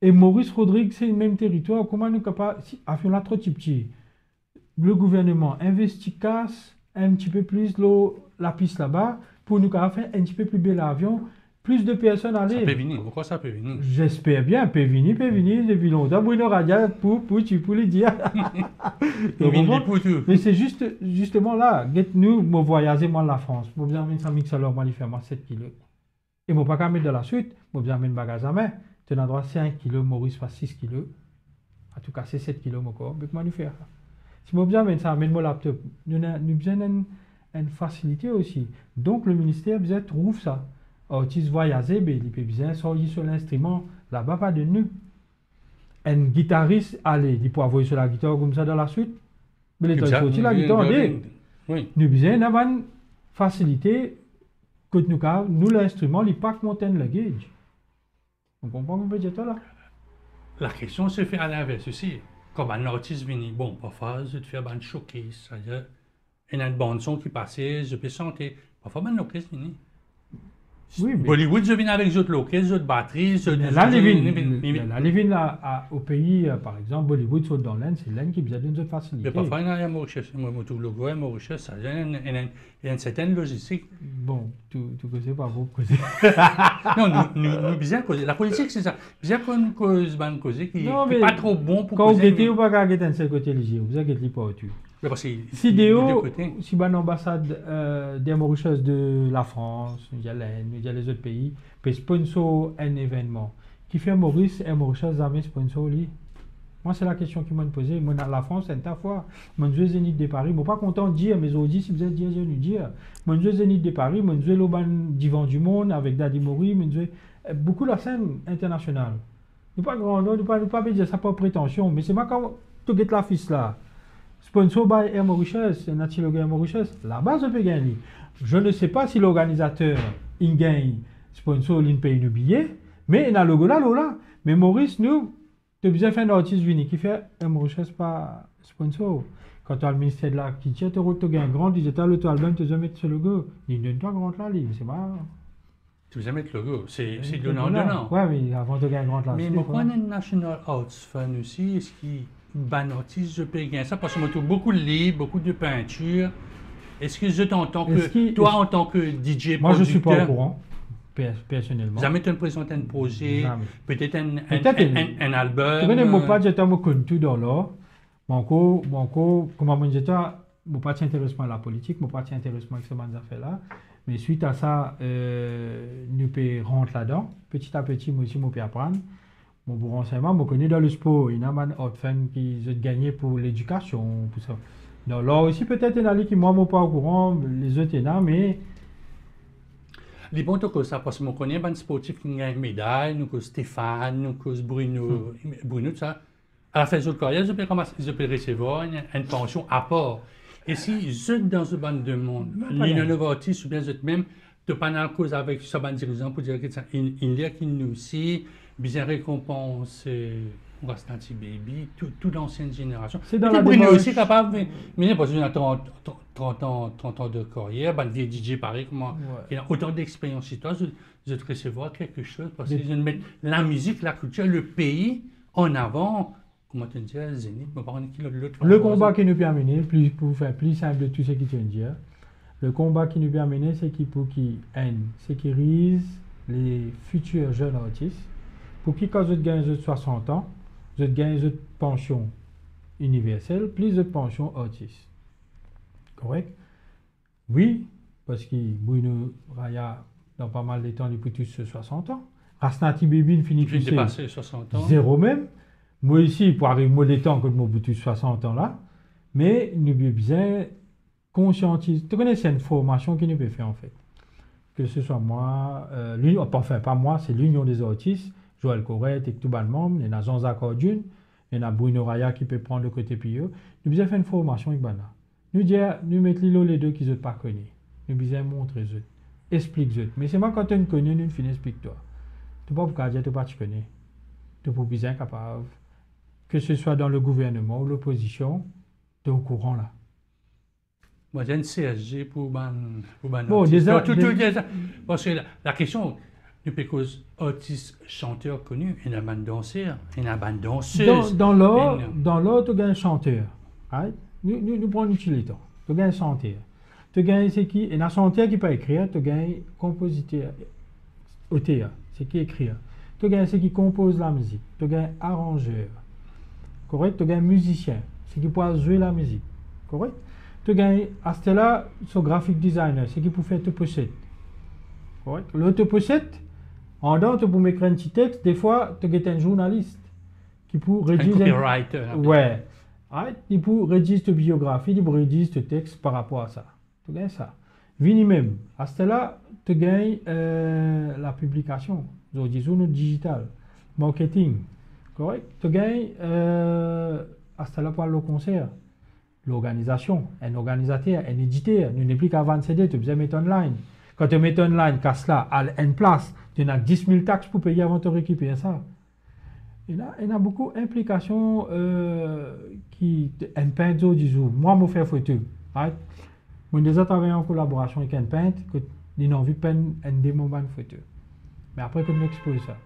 Et Maurice Rodrigue, c'est le même territoire. Comment nous sommes capables, si afin là trop petit, le gouvernement investit casse un petit peu plus la piste là-bas pour nous faire un petit peu plus bel avion, plus de personnes aller. Ça peut venir, pourquoi ça peut venir? J'espère bien, peut venir, depuis longtemps. Bruno Radia, pour le dire. Mais c'est justement là, nous, je voyage moi la France. Je vais amener 100 mix alors, moi, il fait 7 kilos. Et je ne vais pas mettre de la suite, je vais amener un bagage à main. Tu as droit 5 kilos, Maurice fait 6 kilos. En tout cas, c'est 7 kilos, mon corps. Mais comment nous faire ça? Si je amène ça, amène mon laptop. Nous avons besoin d'une facilité aussi. Donc, le ministère besoin trouve ça. Artiste voyager, il peut bien sortir sur l'instrument, là-bas, pas de nous. Un guitariste, allez, il peut avoir sur la guitare comme ça dans la suite. Mais il sorti la guitare, oui. Nous besoin d'avoir une facilité que nous l'instrument, il n'est pas monter le gauge. On comprend mon budget là? La question se fait à l'inverse aussi. Quand un artiste vient, bon, parfois, je te fais un showcase, c'est-à-dire, il y a une bande-son qui passait, je peux chanter. Parfois, un orchestre vient. Oui, mais Bollywood, je viens avec les autres orchestres, les autres batteries. Là, les vignes au pays, par exemple, Bollywood, saute dans l'Inde, c'est l'Inde qui besoin d'une autre facilité. Mais parfois, il y a un Mauritius. Moi, tout le logo est Mauritius. Il y a une certaine logistique. Bon, tu connais pas beaucoup causer. Non, nous bien causer. La politique, c'est ça. Bien qu'on cause, qui n'est pas trop bon pour causer. Quand vous guettez ou pas guetter un seul côté léger, vous avez guetté pas au-dessus. Si l'ambassade des Mauritius de la France, il y a l'Inde, il y a les autres pays, peut sponsor un événement. Qui fait Maurice et Mauritius jamais sponsor lui? Moi, c'est la question qui m'a posée. Moi, dans la France, c'est une fois. Mon jeu Zénith de Paris, je ne suis pas content de dire, mais aujourd'hui, si vous êtes dire, je vais nous dire. Mon jeu Zénith de Paris, mon jeu l'Auban Divan du Monde avec Daddy Mori, mon jeu. Beaucoup la scène internationale. Nous pas grand, nous pas dire ça pas prétention, mais c'est pas quand tu get la fille là. Sponsor by Air Mauritius, Natilo Air Mauritius, là-bas, je peux gagner. Je ne sais pas si l'organisateur, il gagne sponsor, il paye le billet, mais il a le logo là. Mais Maurice, nous, tu as besoin faire un artiste unique qui fait Air Mauritius pas sponsor. Quand tu as le ministère de la Culture, tu gagnes un grand digital, le album, tu dois mettre ce logo. Il donne toi grand là, c'est pas. Tu veux mettre le logo, c'est donnant. Oui, mais avant de gagner un grand là. Mais pourquoi un National Arts Fund aussi, est-ce qu'il ban artiste, je peux gagner ça parce que moi, tu as beaucoup de livres, beaucoup de peintures. Est-ce que je t'entends que toi, en tant que DJ, moi, je ne suis pas au courant, personnellement. Jamais tu as présenté un projet, peut-être un album. Tu connais mon pas, j'étais au compte dans l'or. Mon comment on dit ça, mon pas intéressement à la politique, mon pas intéressement avec ces bonnes affaires-là. Mais suite à ça, nous peut rentrer là-dedans. Petit à petit, moi aussi, je peux apprendre. Mon bon renseignement, je connais dans le sport. Il y a un autre fan qui ont gagné pour l'éducation, pour ça. Donc là aussi, peut-être, il y en a qui, moi, je ne suis pas au courant, les autres, il y en a, mais... Les bons trucs ça, parce que je connais des sportifs qui gagnent une médaille, nous, comme Stéphane, nous, comme Bruno, Bruno, tout ça. À la fin de leur carrière, ils peuvent recevoir une pension à part. Et si vous êtes dans ce bande de monde, l'innovatif ou bien vous êtes même, de pas dans cause avec ce bande dirigeant pour dire que il y a qui nous aussi, bien récompense, on va se baby, toute l'ancienne génération. C'est dans la Bruno démarche. aussi capable, mais parce qu'il a 30 ans de carrière, ben, des DJ pareil, comment, il a autant d'expérience chez toi, vous êtes recevoir quelque chose, parce qu'ils mettent la musique, la culture, le pays en avant. Comment tu dis, Zénith, le combat qui nous permet, pour faire plus simple de tout ce qui te dit, le combat qui nous permet, c'est pour qu'ils sécurisent les futurs jeunes artistes, pour qu'ils, quand ils gagnent 60 ans, ils gagnent une pension universelle, plus de pension artiste. Correct? Oui, parce que Bruno Raya, dans pas mal de temps, il peut tous 60 ans. Rasnati Bébine finit plus dépassé 60 ans. Zéro même. Moi ici, pour arriver au temps que je suis 60 ans là, mais nous devons bien conscientiser. Tu connais, c'est une formation qui nous peut faire en fait. Que ce soit moi, enfin pas moi, c'est l'Union des artistes, Joël Corrette et tout le monde, il y en a Jean-Jacques Cordune, il y en a Bruno Raya qui peut prendre le côté pio. Nous devons faire une formation avec Bana. Nous dire, nous mettre les deux qui ne sont pas connus. Nous devons montrer eux, explique eux. Mais c'est moi quand tu ne connais, nous finis explique toi. Tu ne peux pas dire que tu ne connais. Tu peux bien capable. Que ce soit dans le gouvernement ou l'opposition, tu es au courant là. Moi, j'ai une CSG pour ban. Bon, déjà. Parce que la question, nous cause artistes, chanteurs connus, il y a un bande danseur, il y a un bande danseuse. Dans l'ordre, tu as un chanteur. Right? Nous prenons l'utilité. Tu as un chanteur. Tu as c'est qui? Il y a un chanteur qui peut écrire, tu as un compositeur, auteur, c'est qui écrit. Tu as c'est qui compose la musique, tu as un arrangeur. Correct? Tu as un musicien, c'est qui peut jouer la musique. Correct? Tu as à ce là, ce graphic designer, c'est qui peut faire te pochette. Correct? L'autre pochette, en dehors, tu peux mettre un petit texte, des fois, tu as un journaliste qui peut rédiger. Un copywriter. Ouais. Right? Il peut rédiger ta biographie, il peut rédiger ce texte par rapport à ça. Tu gagnes ça. Vini même, à ce là, tu gagnes la publication, le digital, marketing. Correct? Tu gagnes à ce là pour le concert, l'organisation, un organisateur, un éditeur. Nous n'est plus qu'à vendre CD, tu peux mettre online. Quand tu mets online, qu'à cela, à une place, tu as 10 000 taxes pour payer avant de récupérer ça. Il y a beaucoup d'implications qui un peintre du jour. Moi, je fais photo. Right? Moi, j'ai déjà travaillé en collaboration avec un peintre que il a envie de peindre un démo de photo. Mais après, que nous exposons ça.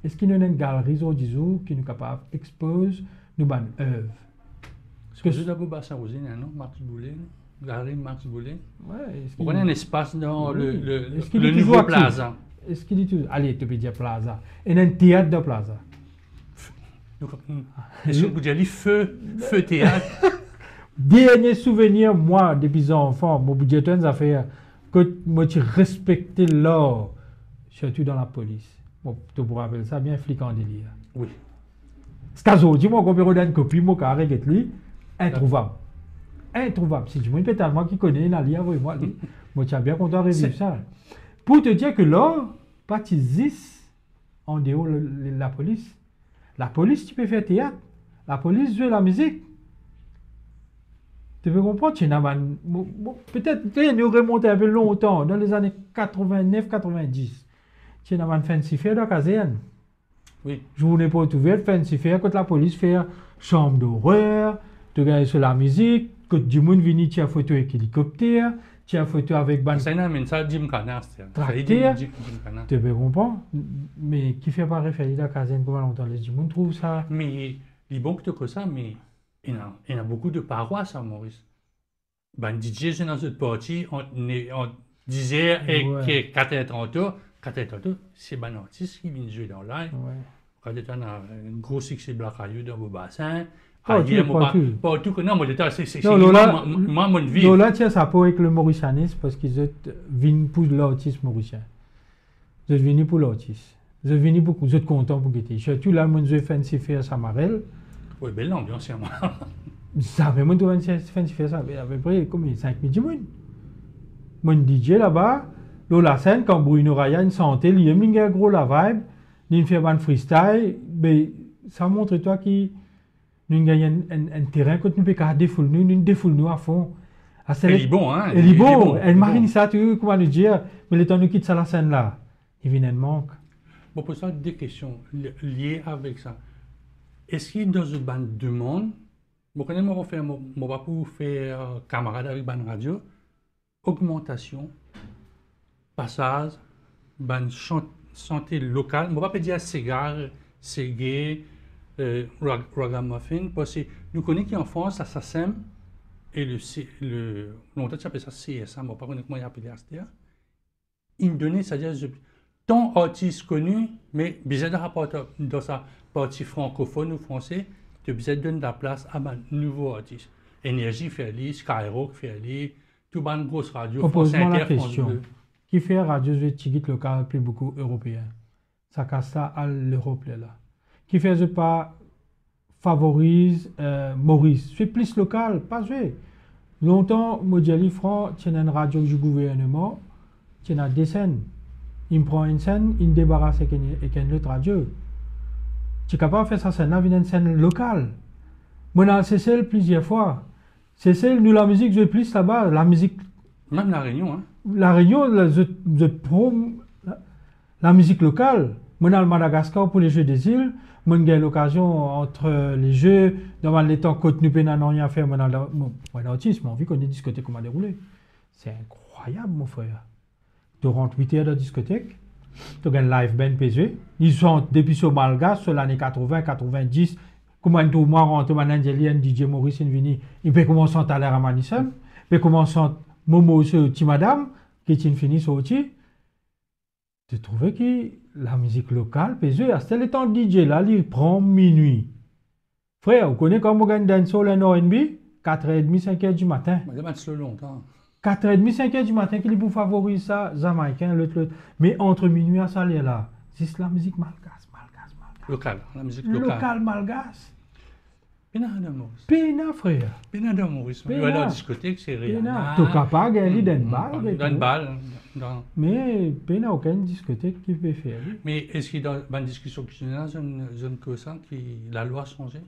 Est-ce qu'il y a une galerie du jour qui est capable d'exposer nos œuvres? Est-ce que vous avez bassin aussi, non? Marx Boulet, galerie Marx Boulet. Ouais. Vous prenez un espace dans le nouveau plaza. Est-ce qu'il dit allez, tu peux dire plaza. Il y a un théâtre de plaza. Est-ce que vous dites feu théâtre? Dernier souvenir, moi, depuis enfant, mon budget de affaires, que moi, tu respectais l'or, surtout dans la police. Bon, tu pourrais appeler ça bien flic en délire. Oui. C'est-à-dire, dis-moi combien de copie, moi, carré, lui, introuvable. Introuvable. Si tu me dis, moi qui connais, moi, moi, tu as bien content de revivre ça. Pour te dire que l'or, pas existe en dehors de la police. La police, tu peux faire théâtre. La police joue la musique. Tu peux comprendre, peut-être que nous remontons un peu longtemps, dans les années 89-90. Tu as un fancy fair dans la caserne. Oui. Journée porte ouverte, fancy fair, quand la police fait chambre d'horreur, tu regardes sur la musique, quand du monde vient, tu as photo avec hélicoptère, tu as photo avec ban. C'est un ça, Jim Cana, tu peux comprendre, mais qui fait pas référence à la caserne, comment longtemps les gens trouvent ça. Mais, il est bon que tu as ça, mais. Il y a beaucoup de paroisses à Maurice. Ben, DJ, c'est dans cette partie, on disait que 4h30, c'est un artiste qui vient jouer dans l'air. Quand tu as un gros succès Black Rayou dans vos bassins, Pas tout que non, moi, c'est non, moi, mon vie. Lola, tiens, ça peut avec le mauricianisme parce qu'ils viennent pour l'autisme mauricien. Vous êtes venus pour l'autisme. Vous êtes venus pour, vous êtes contents pour guetter. Surtout là, moi, je fais un faire ça marelle. Oui, belle ambiance, c'est moi. Ça fait moi, je fais faire ça. À peu près, combien 5 000 personnes. Mon DJ là-bas, la scène, quand Bruno Raya, une santé, il y a un gros la vibe, il fait un freestyle, mais ça montre toi qui nous gagnons un terrain que nous pouvons défouler nous à fond. Elle est bon, hein? Elle est bon, elle marine ça, tu comment nous dire, mais le temps nous quitte ça la scène là, il vient un manque. Bon, pour ça, deux questions liées avec ça. Est-ce qu'il y a dans une bande de monde, bon, quand on va pour faire camarade avec bande radio, augmentation, passage, bande santé locale, on va pas dire cigare, cigare, ragamuffin, parce que nous connaissons qu'en France, ça s'assème, et longtemps tu appelles ça CSA, mais pas connaître comment il appelle ça. Indonésie, c'est-à-dire, ton artiste connu, mais bizarre de rapport dans sa partie francophone ou français, tu as besoin de donner de la place à un nouveau artiste. Énergie fait aller, Skyrock fait aller, tout le monde grosse radio, France Inter, France 2. Qui fait radio tigit local plus beaucoup européen? Ça casse ça à l'Europe là. Qui fait pas favorise Maurice, c'est plus local, pas vrai. Longtemps, Modiali Franc, tient une radio du gouvernement, tient des scènes. Il prend une scène, il débarrasse avec une autre radio. Tu es capable de faire ça scène, une scène locale. Moi, on a cessé plusieurs fois. C'est nous la musique, je plus là-bas, la musique. Même la Réunion, hein? La Réunion, je prône la musique locale. Moi, dans le Madagascar, pour les Jeux des îles, moi, j'ai l'occasion entre les Jeux, dans les temps que nous n'avons rien à faire, moi, dans l'autisme, on a vu qu'on ait discuté comment dérouler. C'est incroyable, mon frère. Tu rentres 8 heures de discothèque, tu as un live band PG. Ils sont depuis ce malgache, sur l'année 80, 90. Comment tout le monde rentre, maintenant, DJ Maurice Vini, il peut commencer à l'air à Manissem, il peut commencer à Momo sur Timadam, qui est fini sur Oti. Tu trouves que la musique locale, PG, à ce temps DJ là, il prend minuit. Frère, vous connaissez comment on gagne dancehall en R&B? 4h30, 5h du matin. C'est longtemps. 4h30, 5h du matin, qui pour favoriser ça, Jamaïcain, l'autre. Mais entre minuit à ça, là, c'est la musique malgache. Locale, la musique locale. Locale malgache. Pena de Maurice. Pena, frère. Pena de Maurice. Tu vas dans la discothèque, c'est rien. Pena. Tu es capable de gagner dans une balle. Mais Pena, aucune discothèque qui peut faire. Mais est-ce qu'il y a dans une discussion qui je ne connais que la loi a changé?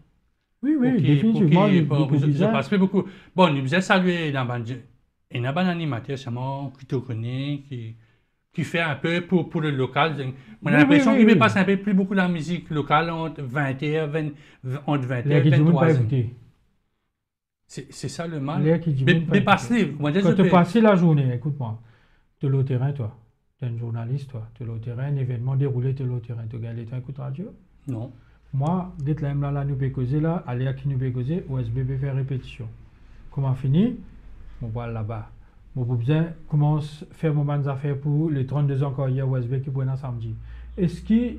Oui, définitivement. Parce que beaucoup. Bon, nous faisons saluer dans un animateur, c'est moi qui te connais, qui fait un peu pour le local. On a l'impression qu'il passe un peu plus beaucoup de la musique locale entre 21 entre 20 et 23 ans. C'est ça le mal. Mais passe-les. Quand tu passes la journée, écoute-moi, tu es au terrain, toi. Tu es un journaliste, toi. Tu es au terrain, un événement déroulé, tu es au terrain. Tu gagnes l'état, écoute radio? Non. Moi, dès que là, nous pouvons causer là, aller à qui nous pouvons causer, OSB faire répétition. Comment finir? On va là-bas. Mon besoin commence à faire mon bonnes affaires pour les 32 ans qu'il y a OSB qui pourraient un samedi. Est-ce que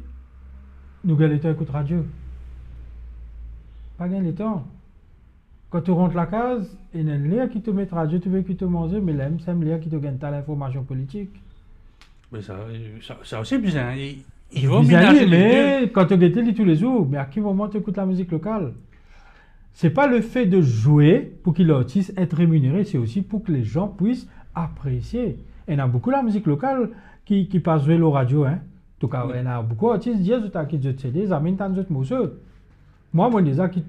nous gagnons le temps écoute radio? Pas gagner le temps. Quand tu rentres la case, il y a un lien qui te met radio, tu veux qui te manger, mais là, c'est un lien qui te gagne ta l'information politique. Mais ça aussi bizarre. Il faut ménager mais quand tu guettes tous les jours, mais à quel moment tu écoutes la musique locale? C'est pas le fait de jouer pour que l'artiste être rémunéré, c'est aussi pour que les gens puissent apprécier. Il y a beaucoup la musique locale qui passe jouer la radio. Hein. En tout cas, il y a beaucoup d'artistes qui disent qu'ils ont CD, ils amènent tant d'autres morceaux. Moi, je dis qu'ils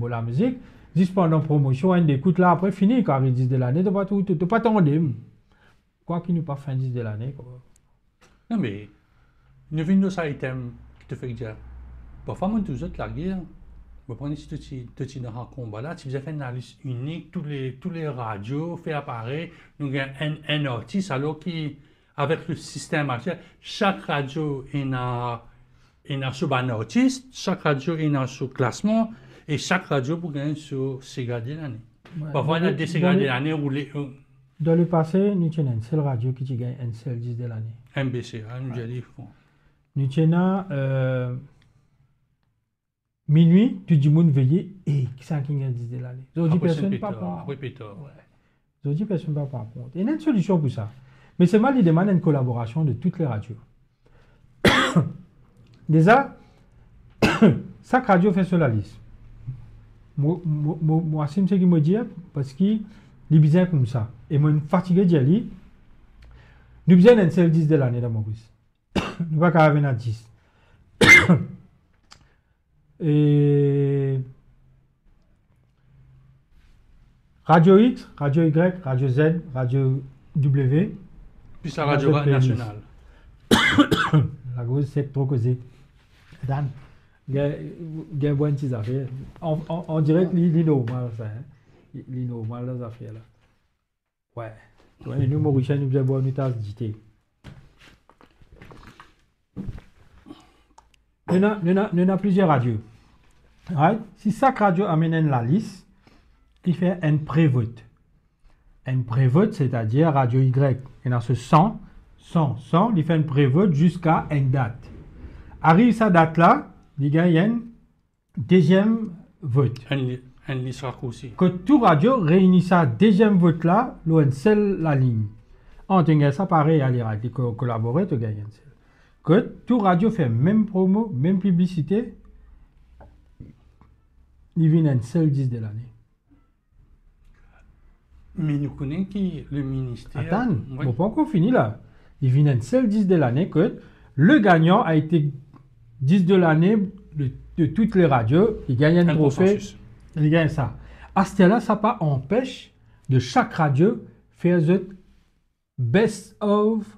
la musique, juste pendant promotion, ils écoutent là, après fini, quand ils disent de l'année, tu ne pas t'attendre. Quoi qu'il n'ait pas fin 10 de l'année. Non, mais nous venons de ça item qui te fait dire, parfois, moi, tous autres, la guerre. Vous prenez si tu dans un combat là, tu faisais faire une analyse unique, tous les radios, fait apparaître, nous avons un artiste, alors qui, avec le système actuel, chaque radio est dans un artiste, chaque radio est dans ce classement, et chaque radio pour gagner sur Sega de l'année. Parfois, il y a des Sega de l'année où les. Dans le passé, nous avons une seule radio qui gagne un seul 10 de l'année. MBC, nous avons dit. Nous avons. Minuit, tu dis, moun veillé, et qui c'est qui a dit de l'année. Aujourd'hui, personne ne parle pas. Après Peter. Aujourd'hui, personne ne parle pas. Il y a une solution pour ça. Mais c'est mal, il demande une collaboration de toutes les radios. Déjà, chaque radio fait sur la liste. Moi, c'est ce qu'il me dit, parce qu'il est bizarre comme ça. Et moi, fatigué d'y aller. Nous avons besoin d'un seul 10 de l'année dans Maurice. Nous ne pouvons pas revenir à 10. Et Radio X, Radio Y, Radio Z, Radio W. Puis la radio nationale. La grosse, c'est trop causé. Dan, il y a une bonne petite affaire. On dirait que c'est normal, ça. C'est normal, les affaires là. Ouais. Nous, Mauricien, nous avons une tasse d'idée. Nous avons plusieurs radios. Right? Si chaque radio amène la liste, il fait un pré-vote. Un pré-vote, c'est-à-dire radio Y. Il y a ce 100, il fait un pré-vote jusqu'à une date. Arrive cette date-là, il y a un deuxième vote. Un liste raccourci. Que tout radio réunit ça deuxième vote-là, là, une seule la ligne. En tout cas, ça pareil à l'IRA, qui collaborer, tu gagnes une seule. Que tout radio fait même promo, même publicité, il vient un seul 10 de l'année. Mais nous connaissons qui le ministère. Attends, on n'a pas encore fini là. Il vient un seul 10 de l'année que le gagnant a été 10 de l'année de toutes les radios. Il gagne un trophée. Il gagne ça. À ce là ça pas empêche de chaque radio faire the best of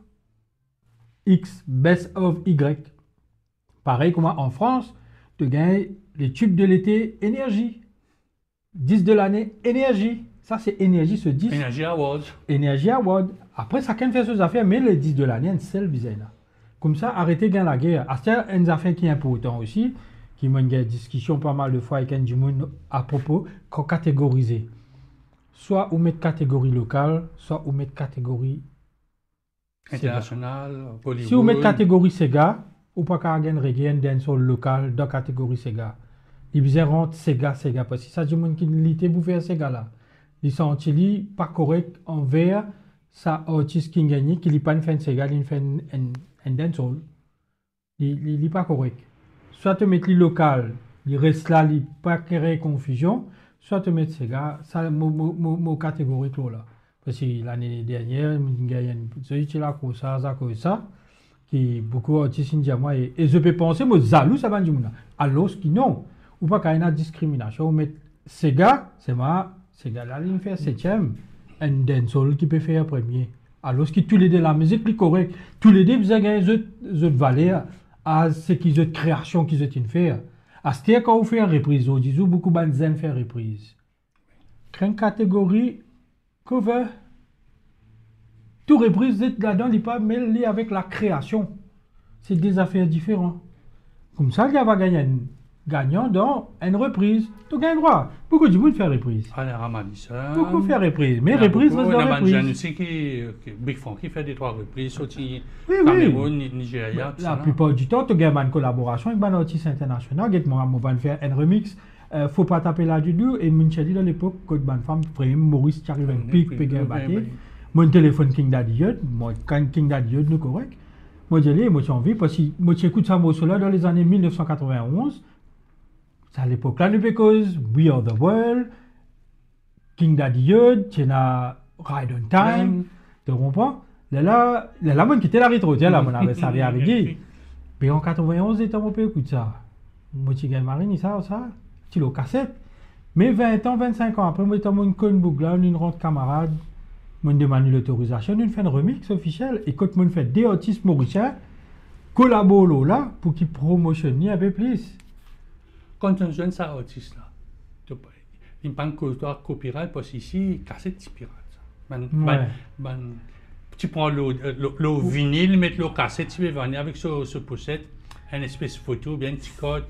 X, best of Y. Pareil comme en France, tu gagnes les tubes de l'été énergie. 10 de l'année énergie. Ça, c'est énergie, ce 10. Énergie Award. Énergie Award. Après, chacun fait ses affaires, mais les 10 de l'année, c'est celle bizarre. Comme ça, arrêtez de gagner la guerre. C'est une affaire qui est importante aussi, qui m'a une discussion pas mal de fois avec un du monde à propos, qu'on catégorise. Soit on met catégorie locale, soit on met catégorie internationale, Hollywood. Si on met catégorie Sega, ou pas qu'à gagner reggae, dancehall local dans catégorie Sega. Il bizarre rentre Sega, parce que ça, du monde qui l'était pour faire Sega là. Ils sont pas corrects envers sa artiste qui gagne, qui n'est pas fait un Sega, il fait un dancehall. Il n'est pas correct. Soit tu mets le local, il reste là, il n'y a pas de confusion, soit tu mets Sega, ça mon catégorie là. Parce que l'année dernière, il y a celui qui a ça, qui beaucoup d'artistes indiens, et je peux penser, moi, jaloux, ça va dire, alors que non, ou pas qu'il y a une discrimination, on met Sega, c'est ma. C'est là il fait 7e, un dancehall qui peut faire premier. Alors que tous les deux, la musique est correcte. Tous les deux, vous avez une valeur à ce qu'ils ont de création qu'ils ont fait. À ce temps, quand vous faites une reprise, vous dites beaucoup de gens font reprise. Une catégorie cover. Toute reprise, là-dedans, il n'est pas mêlé avec la création. C'est des affaires différentes. Comme ça, il va gagner un gagnant dans une reprise. Tu gagnes droit. Beaucoup de monde fait reprise. Beaucoup fait reprise. Mais reprise, c'est la reprise. Je sais que Big Fun qui fait des 3 reprises, sorti Cameroun, Nigeria. La plupart du temps, tu gagnes une collaboration avec un artiste international. On va faire un remix. Faut pas taper là du tout. Et Muncheli, dans l'époque, quand une femme, Maurice, qui arrive un pic, pégué, batté. Mon téléphone King Daddy Yod, moi, quand King Daddy Yod, nous correct. Moi, j'ai envie, parce que moi, j'écoute ça, moi, dans les années 1991. C'est à l'époque là, because We Are the World, King Daddy Yod, tu as Ride on Time, tu comprends? Là, moi, qui était la rétro, là, mon avait ça arrivé. Mais en 91, j'étais un peu écoute ça. Moi, tu gagnes marine, ça, tu l'as cassette. Mais 20 ans, 25 ans après, moi, j'étais un conbook là, une rentre camarade, moi, demande l'autorisation, on fait un remix officiel. Et quand on fait des artistes mauriciens, collaborent là, pour qu'ils promotionnent un peu plus. Quand on jeune ça artiste là, il pas de copyright parce qu'ici cassette c'est pirate. Tu prends le vinyle, mets le cassette, tu veux venir avec ce pochette, une espèce de photo, bien petit code.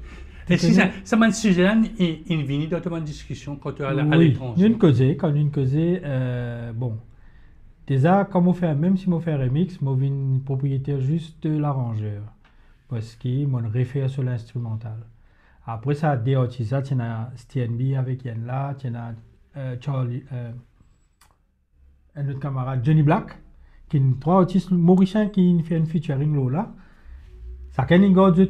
Et si ça m'a sujet il vient dans une discussion quand tu es à l'étranger. Une causée, bon. Déjà, quand on fait, même si on fait un remix, on est propriétaire juste de l'arrangeur. Parce qu'il m'a référé sur l'instrumental. Après ça, des artistes, tu as STNB avec Yen là, tu as Charlie, un autre camarade, Johnny Black, qui est trois artistes mauriciens qui fait un featuring là. Ça can regarde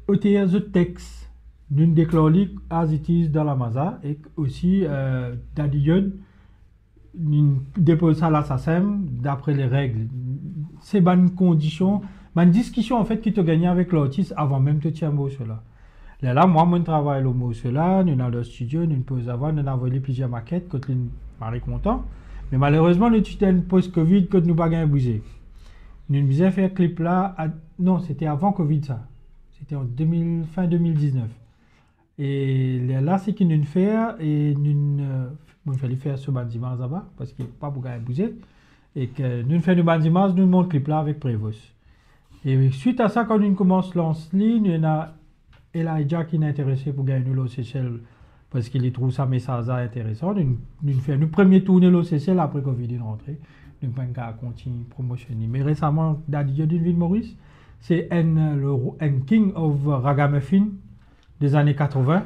the texte d'une déclarée as it is dans la Maza et aussi Daddy Yod dépose ça à l'assassin d'après les règles. C'est bonnes conditions, bonne discussion en fait qui te gagne avec l'artiste avant même de tirer un mot sur là. Là, moi, mon travail, le mot cela, nous dans le studio, nous pouvons avoir, nous envoyé plusieurs maquettes, quand nous sommes contents. Mais malheureusement, nous sommes post-Covid, quand nous n'avons pas bougé. Nous avons fait un clip là, non, c'était avant Covid ça. C'était en fin 2019. Et là, c'est qu'il nous fait, et nous, il fallait faire ce bandimage là-bas, parce qu'il n'y a pas beaucoup à bouger. Et que nous faisons le bandimage, nous montrons le clip là avec Prévost. Et suite à ça, quand nous commençons à lancer ligne, nous avons Elijah qui est intéressé pour gagner l'OCCL parce qu'il trouve ça message intéressant. Nous faisons le premier tournée l'OCCL après Covid est rentré. Nous avons continué à promotionner. Mais récemment, Daddy Yodin Ville Maurice, c'est un King of Ragamuffin des années 80,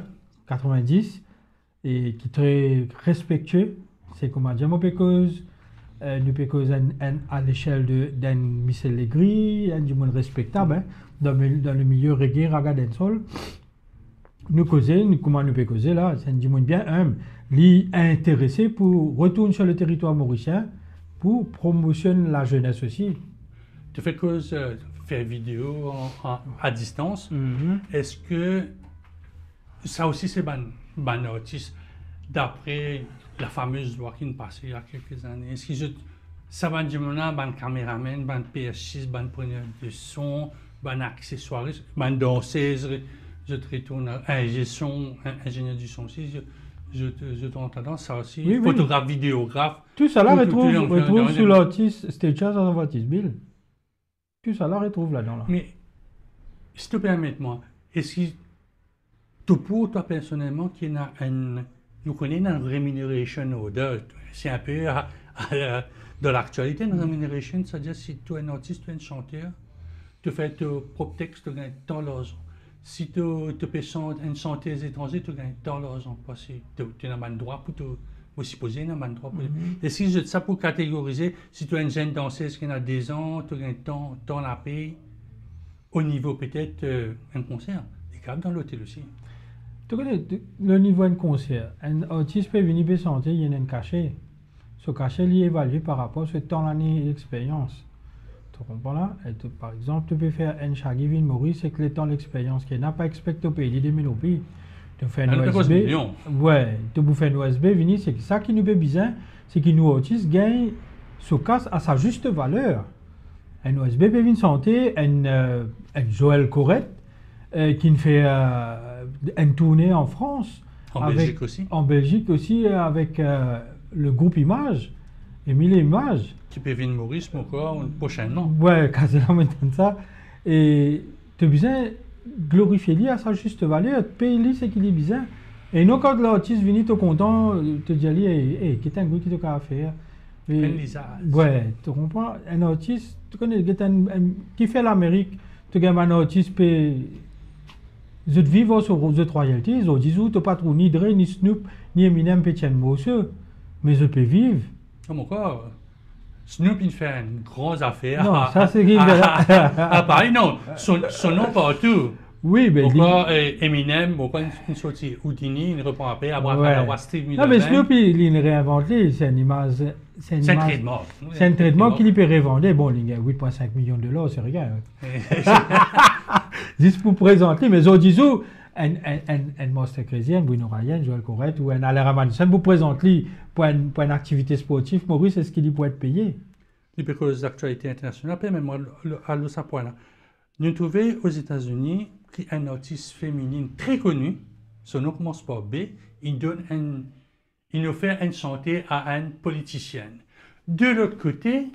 90 et qui est très respectueux. C'est comme un Diamo Pécose. Nous pécosons à l'échelle d'un Michel Legris, un du monde respectable. Hein. Dans le milieu reggae, raga, dancehall, comment nous peut causer là, c'est un monde bien humble, lui intéressé pour retourner sur le territoire mauricien pour promotionner la jeunesse aussi. Tu fais cause faire vidéo à distance. Est-ce que ça aussi c'est ban artiste d'après la fameuse loi qui nous passait il y a quelques années? Est-ce que ça va dire maintenant ban caméraman, ban PS6, ban preneur de son, ban accessoiriste, ban danseuse, je te retourne ingénieur du son aussi, je tourne tendance, ça aussi, oui, photographe, vidéographe. Tout ça là retrouve sur l'artiste Stage dans l'artiste Bill. Tout ça là retrouve là-dedans. Là. Mais, s'il te permets, moi, est-ce que pour toi personnellement, qui a nous connaissons une remuneration order, c'est un peu de l'actualité, une remuneration, c'est-à-dire si tu es un artiste, tu es un chanteur, tu fais ton propre texte, tu gagnes tant d'argent. Si tu es une chanteuse étrangère, tu gagnes tant d'argent. Parce que tu as un droit pour aussi poser un droit. Et si je dis ça pour catégoriser, si tu es une jeune danseuse qui a 10 ans, tu gagnes tant la paye, au niveau peut-être un concert, et quand même dans l'hôtel aussi. Tu connais le niveau d'un concert. Un artiste peut venir pour chanter, il y a un cachet. Ce cachet est évalué par rapport à ce temps d'année d'expérience. Tu comprends là? Par exemple, tu peux faire un Shaggy Ville Maurice avec le temps d'expérience qui n'a pas expecté au pays des 1000 pays. Tu fais un OSB. Ouais, tu peux faire un OSB, venir, c'est ça qui nous fait bizarre, c'est que nous artistes gagnent ce casse à sa juste valeur. Un OSB peut venir chanter, un Joël Corrette qui fait une tournée en France. Belgique aussi. En Belgique aussi avec le groupe Image, Émile Image. Qui peut venir Maurice encore prochainement. Ouais, quasiment maintenant ça. Et tu as besoin de glorifier lui à sa juste valeur, payer lui ce qu'il est besoin. Et nous, quand l'artiste vient, tu es content, tu te dis, hey, qui est un goût qui te faire. Ouais, tu comprends? Un artiste, tu connais, qui fait l'Amérique, tu gagnes un artiste, je vivre sur les royalties, ils disent, tu n'as pas trop ni Dre, ni Snoop, ni Eminem, Pétienne Mosseux, mais je peux vivre. Comme encore, Snoop, il fait une grosse affaire. Non, ça c'est qui Paris, non, son nom partout. Oui, mais. Pourquoi Eminem, pourquoi une sortie Houdini, il reprend après, à Steve Miller. Non, mais Snoop, il réinvente, c'est une image. C'est un traitement. C'est un traitement qu'il peut réinventer. Bon, il y a 8,5 millions de $, c'est rien. Juste pour présenter, mais autres disent, un Master Chrétien, Bruno Ryan, Joël Corrette ou un Alain Manson vous présente pour une activité sportive, Maurice, est-ce qu'il peut être payé? Il peut causer d'actualité internationale, mais moi, à ce point-là. Nous trouvons aux États-Unis un artiste féminine très connu, son nom commence par B, il nous fait un chanter à une politicienne. De l'autre côté,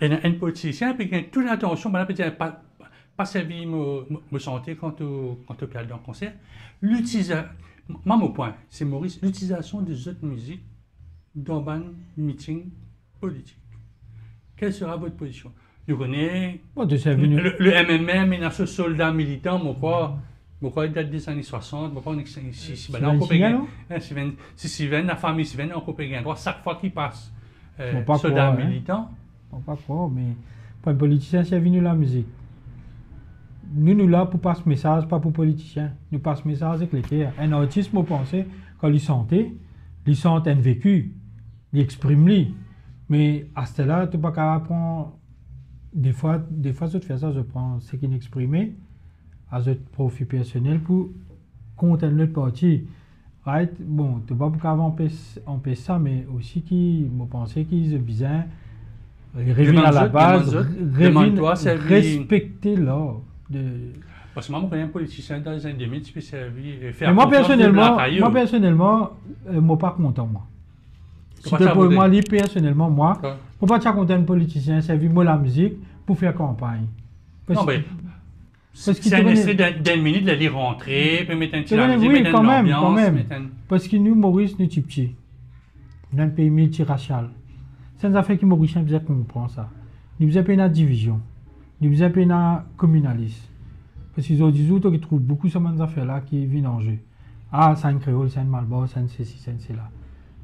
il y a un politicien qui a toute l'attention, pas servi me chanter quand tu parles d'un concert. Moi, mon point, c'est Maurice, l'utilisation des autres musiques dans un meeting politique. Quelle sera votre position? Je connais le MMM, il y a ce soldat militant, Pourquoi il date des années 60, pourquoi on est si ben, Sylvain on coupe Signan, gain. non? Si Sylvain, la famille Sylvain, on coupe gain droit chaque fois qu'il passe. Bon, pas Soldat quoi, hein. militant. Bon, pas quoi, mais pas un politicien, c'est venu la musique. Nous là pour passer message, pas pour politiciens. Nous passe message avec les clair. Un artiste, moi, pensais, quand il sentait un vécu, il exprime lui. Mais à ce là, tu n'es pas capable de prendre. Des fois, je fais ça, je prends ce qu'il exprimé à ce profit personnel pour compter notre parti. Right? Bon, tu n'es pas capable d'empêcher ça, mais aussi qui me pensait qu'ils visaient revenir à la base, respecter l'ordre. Parce que moi, je connais un politicien dans les années 2000 qui s'est servi. Mais moi, personnellement, je ne suis pas content, moi. Si tu pour moi, personnellement, moi, je ne suis pas content d'un politicien qui servi la musique pour faire campagne. Non, mais c'est un essai d'une minute d'aller rentrer, puis mettre un petit musique, oui, mettre une ambiance. Parce que nous, Maurice, nous sommes petits. Dans un pays multiracial. C'est une affaire qui Maurice bien comprendre ça. Nous avons une division. Nous avons une communalisme. Parce qu'ils ont dit qu'ils trouvent beaucoup de affaires-là qui viennent en jeu. Ah, c'est un créole, c'est un malboro, c'est un ceci, c'est un cela.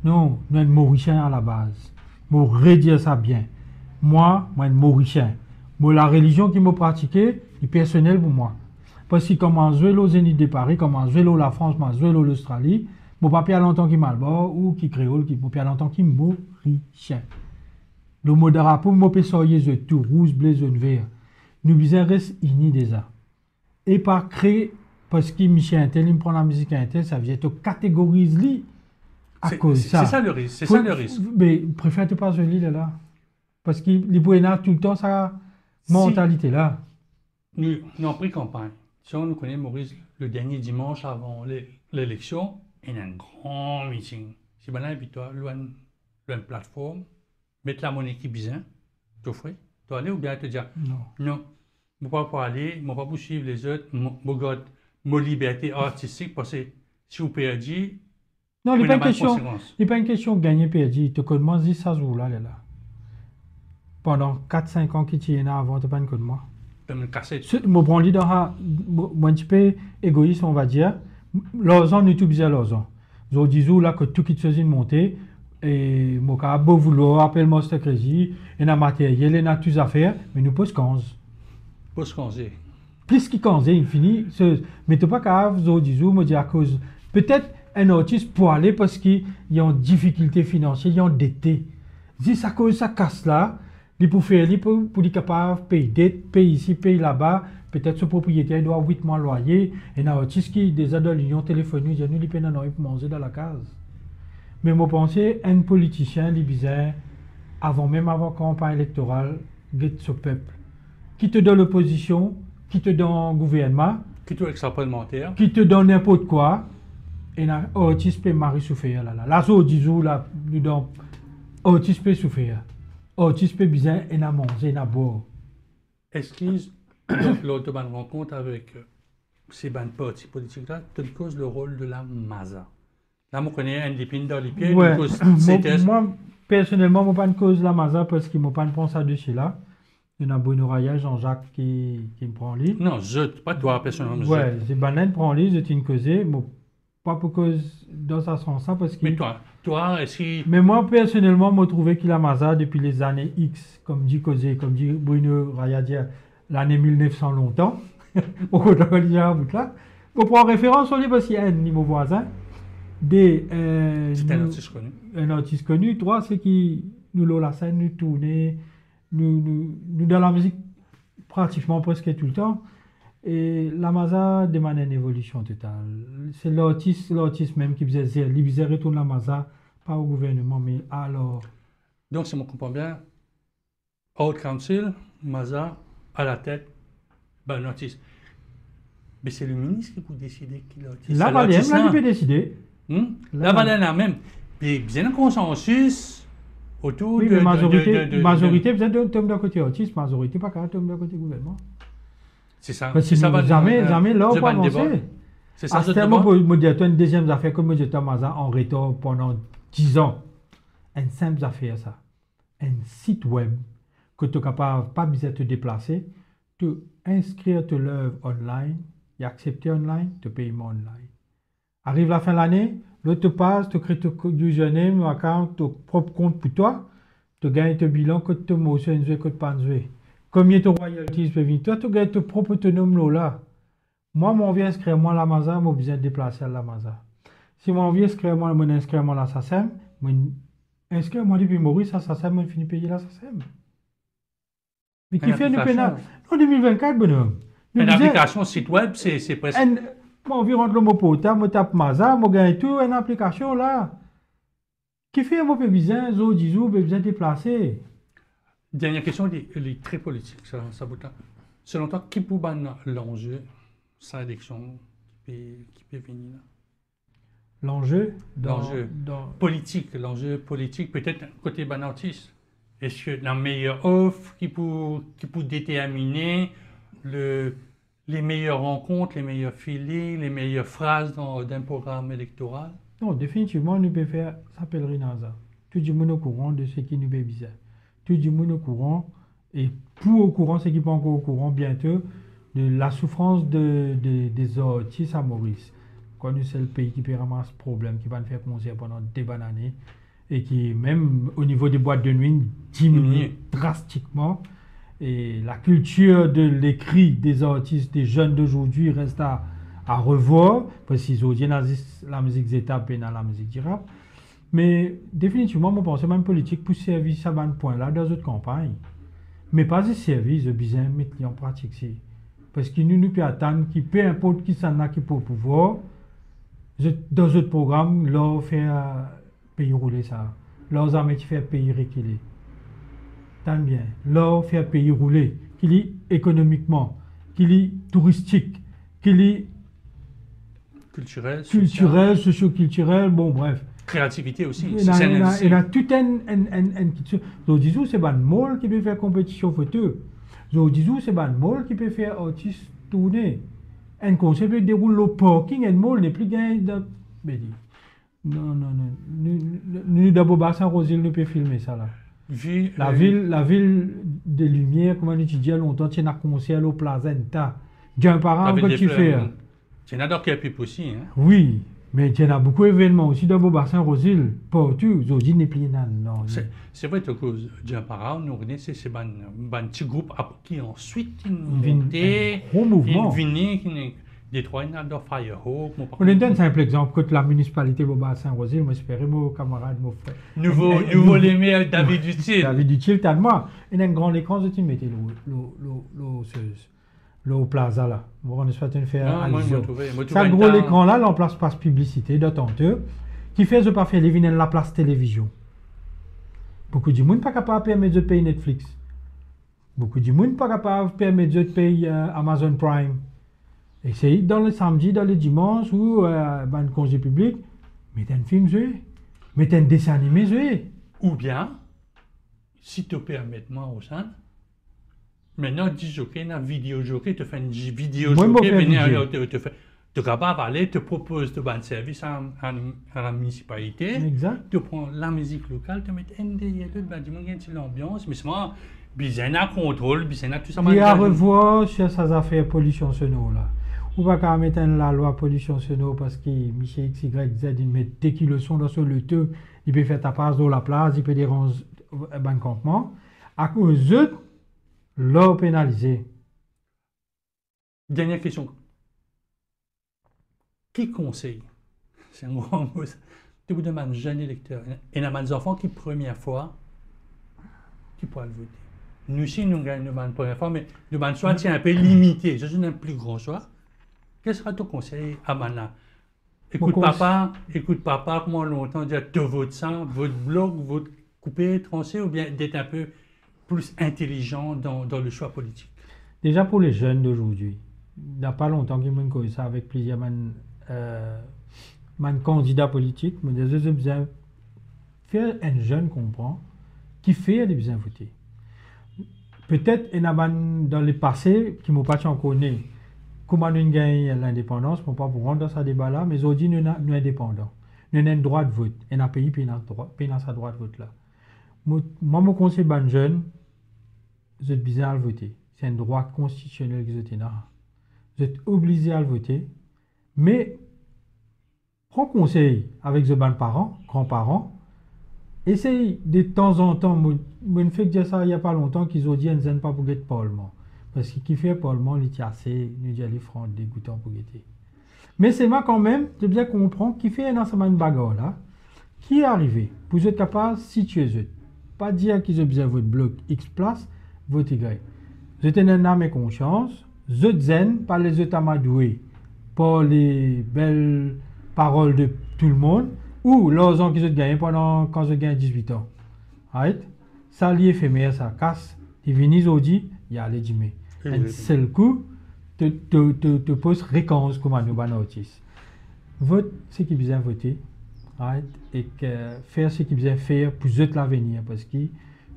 Non, nous sommes mauriciens à la base. Je redire ça bien. Moi, je suis mauricien. La religion qui m'a pratiquée est personnelle pour moi. Parce que comme je vais au Zénith de Paris, comme je vais la France, je vais l'Australie, je ne peux pas longtemps qui malboro ou qui créole, je ne peux pas longtemps qui mauricien. Le mot drapeau, je peux sortir de tout, rouge, bleu, jaune, vert. Nous devons rester unis déjà. Et pas créer, parce que Michel Intel, il me prend la musique Intel, ça veut dire que tu catégorises lui à cause de ça. C'est ça le risque. C'est ça le risque. Mais je préfère te pas joli là. Parce qu'il y a tout le temps sa mentalité là. Nous avons pris campagne. Si on nous connaît, Maurice, le dernier dimanche avant l'élection, il y a un grand meeting. Si ben là, toi, une plateforme, mettre la monnaie qui bizarre, tu ferais. Tu vas aller ou bien te dire non. Je ne peux pas aller, je ne peux pas suivre les autres, ma liberté artistique, parce que si vous perdez, non, il n'est pas une question de gagner perdu. Tu connais moi, dis ça jour là. Pendant 4-5 ans qui tiennent avant, tu n'as pas une code moi. Tu me casses. Je me prends dans un petit peu égoïste, on va dire. L'argent, nous tout bien l'argent. Je dis là que tout qui te faisait monter, et mon cas, beau vouloir, appelle-moi ce crédit, et la matériel, et la toutes affaires, mais nous pose 15. Pose 15. Plus qu'il 15, il finit. Mais tu n'es pas capable, je dis, me dire à cause. Peut-être un artiste pour aller parce qu'il y a une difficulté financière, il y a endetté. Si ça cause ça casse là, il peut faire, pour être capable de payer dette, payer ici, payer là-bas. Peut-être ce propriétaire doit 8 mois de loyer. Et un artiste qui déjà dans l'union téléphonique, il dit, nous, il peut manger dans la case. Mais moi, je pensais, un politicien, il disait, avant la campagne électorale, guette ce peuple. Qui te donne l'opposition, qui te donne le gouvernement, qui te extra-parlementaire, qui te donne n'importe quoi. Et un artiste peut Marie souffrir là. Là, je dis, là, nous artiste peut souffrir. Artiste peut bien, et n'a manger, et n'a boire. Est-ce que lors de ma rencontre avec ces partis politiques-là, tu causes le rôle de la MAZA? Là, je connais un épine dans les pieds. Ouais. Moi, personnellement, je ne pas cause la MAZA parce qu'il ne m'a pas pensé à dessus là. Il y a Bruno Raya, Jean-Jacques qui me prend lui. Non, pas toi personnellement. Ouais, c'est Banane prend lui, je t'ai causé, mais pas pour cause dans ce sens-là parce que. Mais toi, est-ce que. Mais moi, personnellement, je trouvais qu'il a Maza depuis les années X, comme dit causé, comme dit Bruno Raya, l'année 1900 longtemps. Au côté de là. Pour prendre référence, on dit parce qu'il y a un niveau voisin. C'est un artiste connu. Un artiste connu. Trois, c'est qui nous la scène, nous tourner. Nous dans la musique pratiquement presque tout le temps. Et la Maza demande une évolution totale. C'est l'artiste même qui faisait retourner la Maza, pas au gouvernement, mais alors. Donc, si je comprends bien, Out Council, Maza, à la tête, un artiste. Mais c'est le ministre qui peut décider qui est l'artiste. La Valère, là, il peut décider. La Valère, même. Puis, bien un consensus. Autour oui, mais majorité, vous êtes d'un côté artiste, majorité, pas qu'un d'un côté gouvernement. C'est ça. Parce que jamais là, on va avancer. C'est ça. À ce moment, je me dis, une deuxième affaire, comme je dis à Maza, en retard pendant 10 ans. Une simple affaire, ça. Un site web que tu es capable, pas besoin de te déplacer, de inscrire ton œuvre online, il accepté online, tu payes online. Arrive la fin de l'année, l'autre te passe, tu crées ton username, ton account, ton propre compte pour toi, tu gagnes ton bilan, que tu motions, que tu pas joué. Combien de royalties peut venir? Toi, tu gagnes ton propre autonome là. Moi, mon vieux inscrire moi à l'Amazon, j'ai besoin de déplacer à l'Amazon. Si mon vieux inscrire moi, mon inscrire moi à l'Assassin, inscrire moi depuis Maurice, Assassin, je finis payer l'Assassin. Mais qui fait une pénale? En 2024, bonhomme. Une application site web, c'est presque. Mon vieux rentre le mot potable, je tape Maza, je gagne tout, une application là. Qui fait moi besoin, zo disou, besoin de déplacer. Dernière question, elle est très politique, ça vous tente. Selon toi, qui peut ban l'enjeu, sa élection, qui peut venir là? L'enjeu politique, l'enjeu politique, peut-être côté banartiste. Est-ce que la meilleure offre qui peut déterminer les meilleures rencontres, les meilleurs filets, les meilleures phrases d'un programme électoral? Non, définitivement, nous pouvons faire sa pèlerinage. Tout le monde est au courant de ce qui nous fait bizarre. Tout le monde est au courant, et pour au courant, ceux qui ne sont pas encore au courant bientôt, de la souffrance des artistes à Maurice. Quand nous, c'est le pays qui peut ramasser ce problème, qui va nous faire concert pendant des bonnes années, et qui, même au niveau des boîtes de nuit, diminue drastiquement. Et la culture de l'écrit des artistes, des jeunes d'aujourd'hui, reste à revoir, parce qu'ils ont la musique zeta et la musique du rap. Mais définitivement, je pense même politique pour servir ça à un point là dans d'autres campagnes. Mais pas de service, de besoin de mettre en pratique. Parce que nous pouvons attendre que peu importe qui s'en a qui pour pouvoir, dans d'autres programmes, leur faire payer rouler ça. Leurs armées qui fait payer reculer. Tant bien. Leur faire payer rouler. Qu'il est économiquement, qu'il est touristique, qu'il est culturel, socio-culturel, bon bref. Créativité aussi. Il y a tout un disons c'est un mall qui peut faire compétition photo. Disons c'est un mall qui peut faire artiste tourner. Un concept peut dérouler le parking, un mall n'est plus gagné de. Non. Nous d'abord Bassin Rosil nous peut filmer ça là. La ville des Lumières, comment on dit longtemps, tu as un concert au Plazenta. J'ai un parent que tu fais. Tu en as d'autres qui aussi, hein? Oui, mais il y en a beaucoup d'événements aussi dans le bassin Rosil. Partout, aujourd'hui, n'est plus non. C'est vrai que d'un parent, nous connaissons c'est un petit groupe qui ensuite un gros mouvement. Détroit, il y a des Firehawk. On donne un simple exemple. Quand la municipalité de Bassin-Rosil, moi, j'espère, mon camarade, mon frère. Nouveau l'aimé David Dutil. David Dutil, t'as de moi. Il y a un grand écran, je mettais le plaza là. On espère une faire allusion. C'est un gros écran là, en place passe publicité d'attenteur, qui fait, je pas faire les la place télévision. Beaucoup de monde pas capable de permettre de payer Netflix. Beaucoup de monde pas capable de permettre de payer Amazon Prime. Et c'est dans le samedi, dans le dimanche ou dans le congé public, mettez un film joué, mettez un dessin animé joué. Ou bien, si tu permets moi au sein, maintenant, dis jockey, une vidéo jockey, tu fais une vidéo jockey, tu capable aller, te propose de bon service à la municipalité. Exact. Tu prends la musique locale, tu mets un derrière l'autre, dis-moi qu'il y a l'ambiance, mais c'est moi, bien à contrôle, bien à tout ça. Il y a à revoir sur ces affaires pollution sonore là. On va quand même mettre la loi pollution sonore parce que Michel XYZ, il met dès qu'il le son dans le deux, il peut faire tapas dans la place, il peut déranger un campement. À cause de l'eau pénalisée. Dernière question. Qui conseille? C'est un grand mot. Tu vous demandes jeune électeur. Et il y a des enfants qui, première fois, qui pourraient le voter. Nous aussi, nous gagnons une première fois, mais le choix est un peu limité. Je suis un plus grand choix. Quel sera ton conseil à Mana? Écoute papa, comment longtemps dire te vote sans, votre blog, votre coupé, tranché, ou bien d'être un peu plus intelligent dans le choix politique? Déjà pour les jeunes d'aujourd'hui, il n'y a pas longtemps qu'ils m'ont connu ça avec plusieurs candidats politiques, mais déjà j'ai besoin faire un jeune comprend qui fait les besoin voter. Peut-être il y en a dans le passé qui m'ont pas encore né. Comment nous gagnons l'indépendance, pour pas pour rendre dans ce débat-là, mais aujourd'hui nous sommes indépendants. Nous avons un droit de vote. Et un pays qui a sa droit de vote là. Moi, mon conseil ban jeune, vous êtes besoin de voter. C'est un droit constitutionnel que vous avez. vous êtes obligé à le voter. Mais, prends conseil avec les parents, grands-parents. Essaye de temps en temps, je fais dire ça il n'y a pas longtemps, qu'ils ont dit qu'ils n'aiment pas pour guetter Parlement. Parce que qui fait Parlement, il est assez, nous dit, les francs dégoûtants pour guetter. Mais c'est moi quand même, je bien comprendre, qui fait un ensemble de bagarre là, qui est arrivé, pour être capable de situer eux. Pas dire qu'ils ont besoin de votre bloc X place, votre Y. Vous êtes un âme et conscience, vous êtes zen, pas les autres amadoués, pas les belles paroles de tout le monde, ou l'argent qu'ils ont gagné pendant quand ils ont gagné 18 ans. Right? Ça, c'est éphémère, ça casse. Ils viennent aujourd'hui, il y a les dîmes. Un seul coup, te pose récompense comme un nouvel artiste. Vote ce qui besoin voter, right? Et faire ce qui besoin faire pour l'avenir. Parce que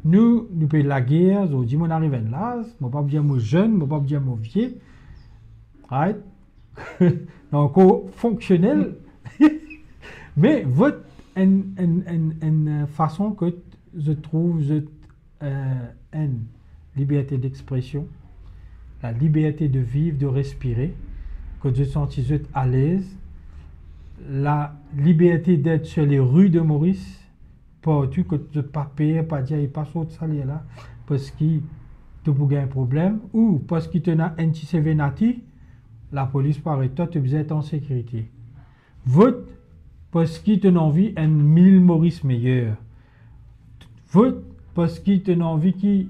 nous payons la guerre, aujourd'hui, on arrive à l'âge, je ne vais pas dire moi jeune, je ne vais pas dire moi vieux. Right? Donc, fonctionnel. Mais vote une façon que je trouve une liberté d'expression, la liberté de vivre, de respirer, que je sens à l'aise, la liberté d'être sur les rues de Maurice, pas tu que tu pas payer, pas dire il passe autre salaire là, parce qu'il te bouge un problème, ou parce qu'il te n'a un petit CV nati, la police paraît toi tu besoin être en sécurité. Vote parce qu'il te n'a envie un 1000 Maurice meilleur. Vote parce qu'il te n'a envie qui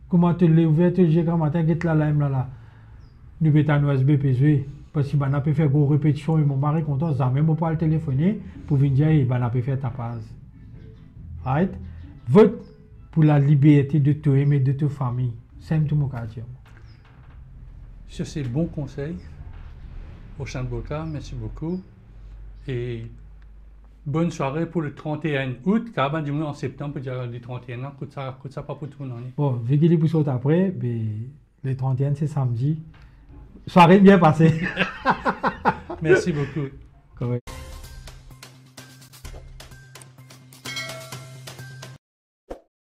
comment te lever, te j'ai grand matin, get la lame là. Nous bétons USB PSV. Parce qu'il a fait gros répétition et mon mari content, ça même pas le téléphoner pour venir dire, il a fait ta passe. Right? Vote pour la liberté de te aimer, de ta famille. C'est tout mon cas. Sur ces bons conseils, au Chamboka, merci beaucoup. Et bonne soirée pour le 31 août, car ben, du moins en septembre, le 31 ans, coûte ça pas pour tout le monde. Bon, vu qu'il est pour sauter après, mais le 31 c'est samedi. Soirée bien passée. Merci beaucoup. Correct.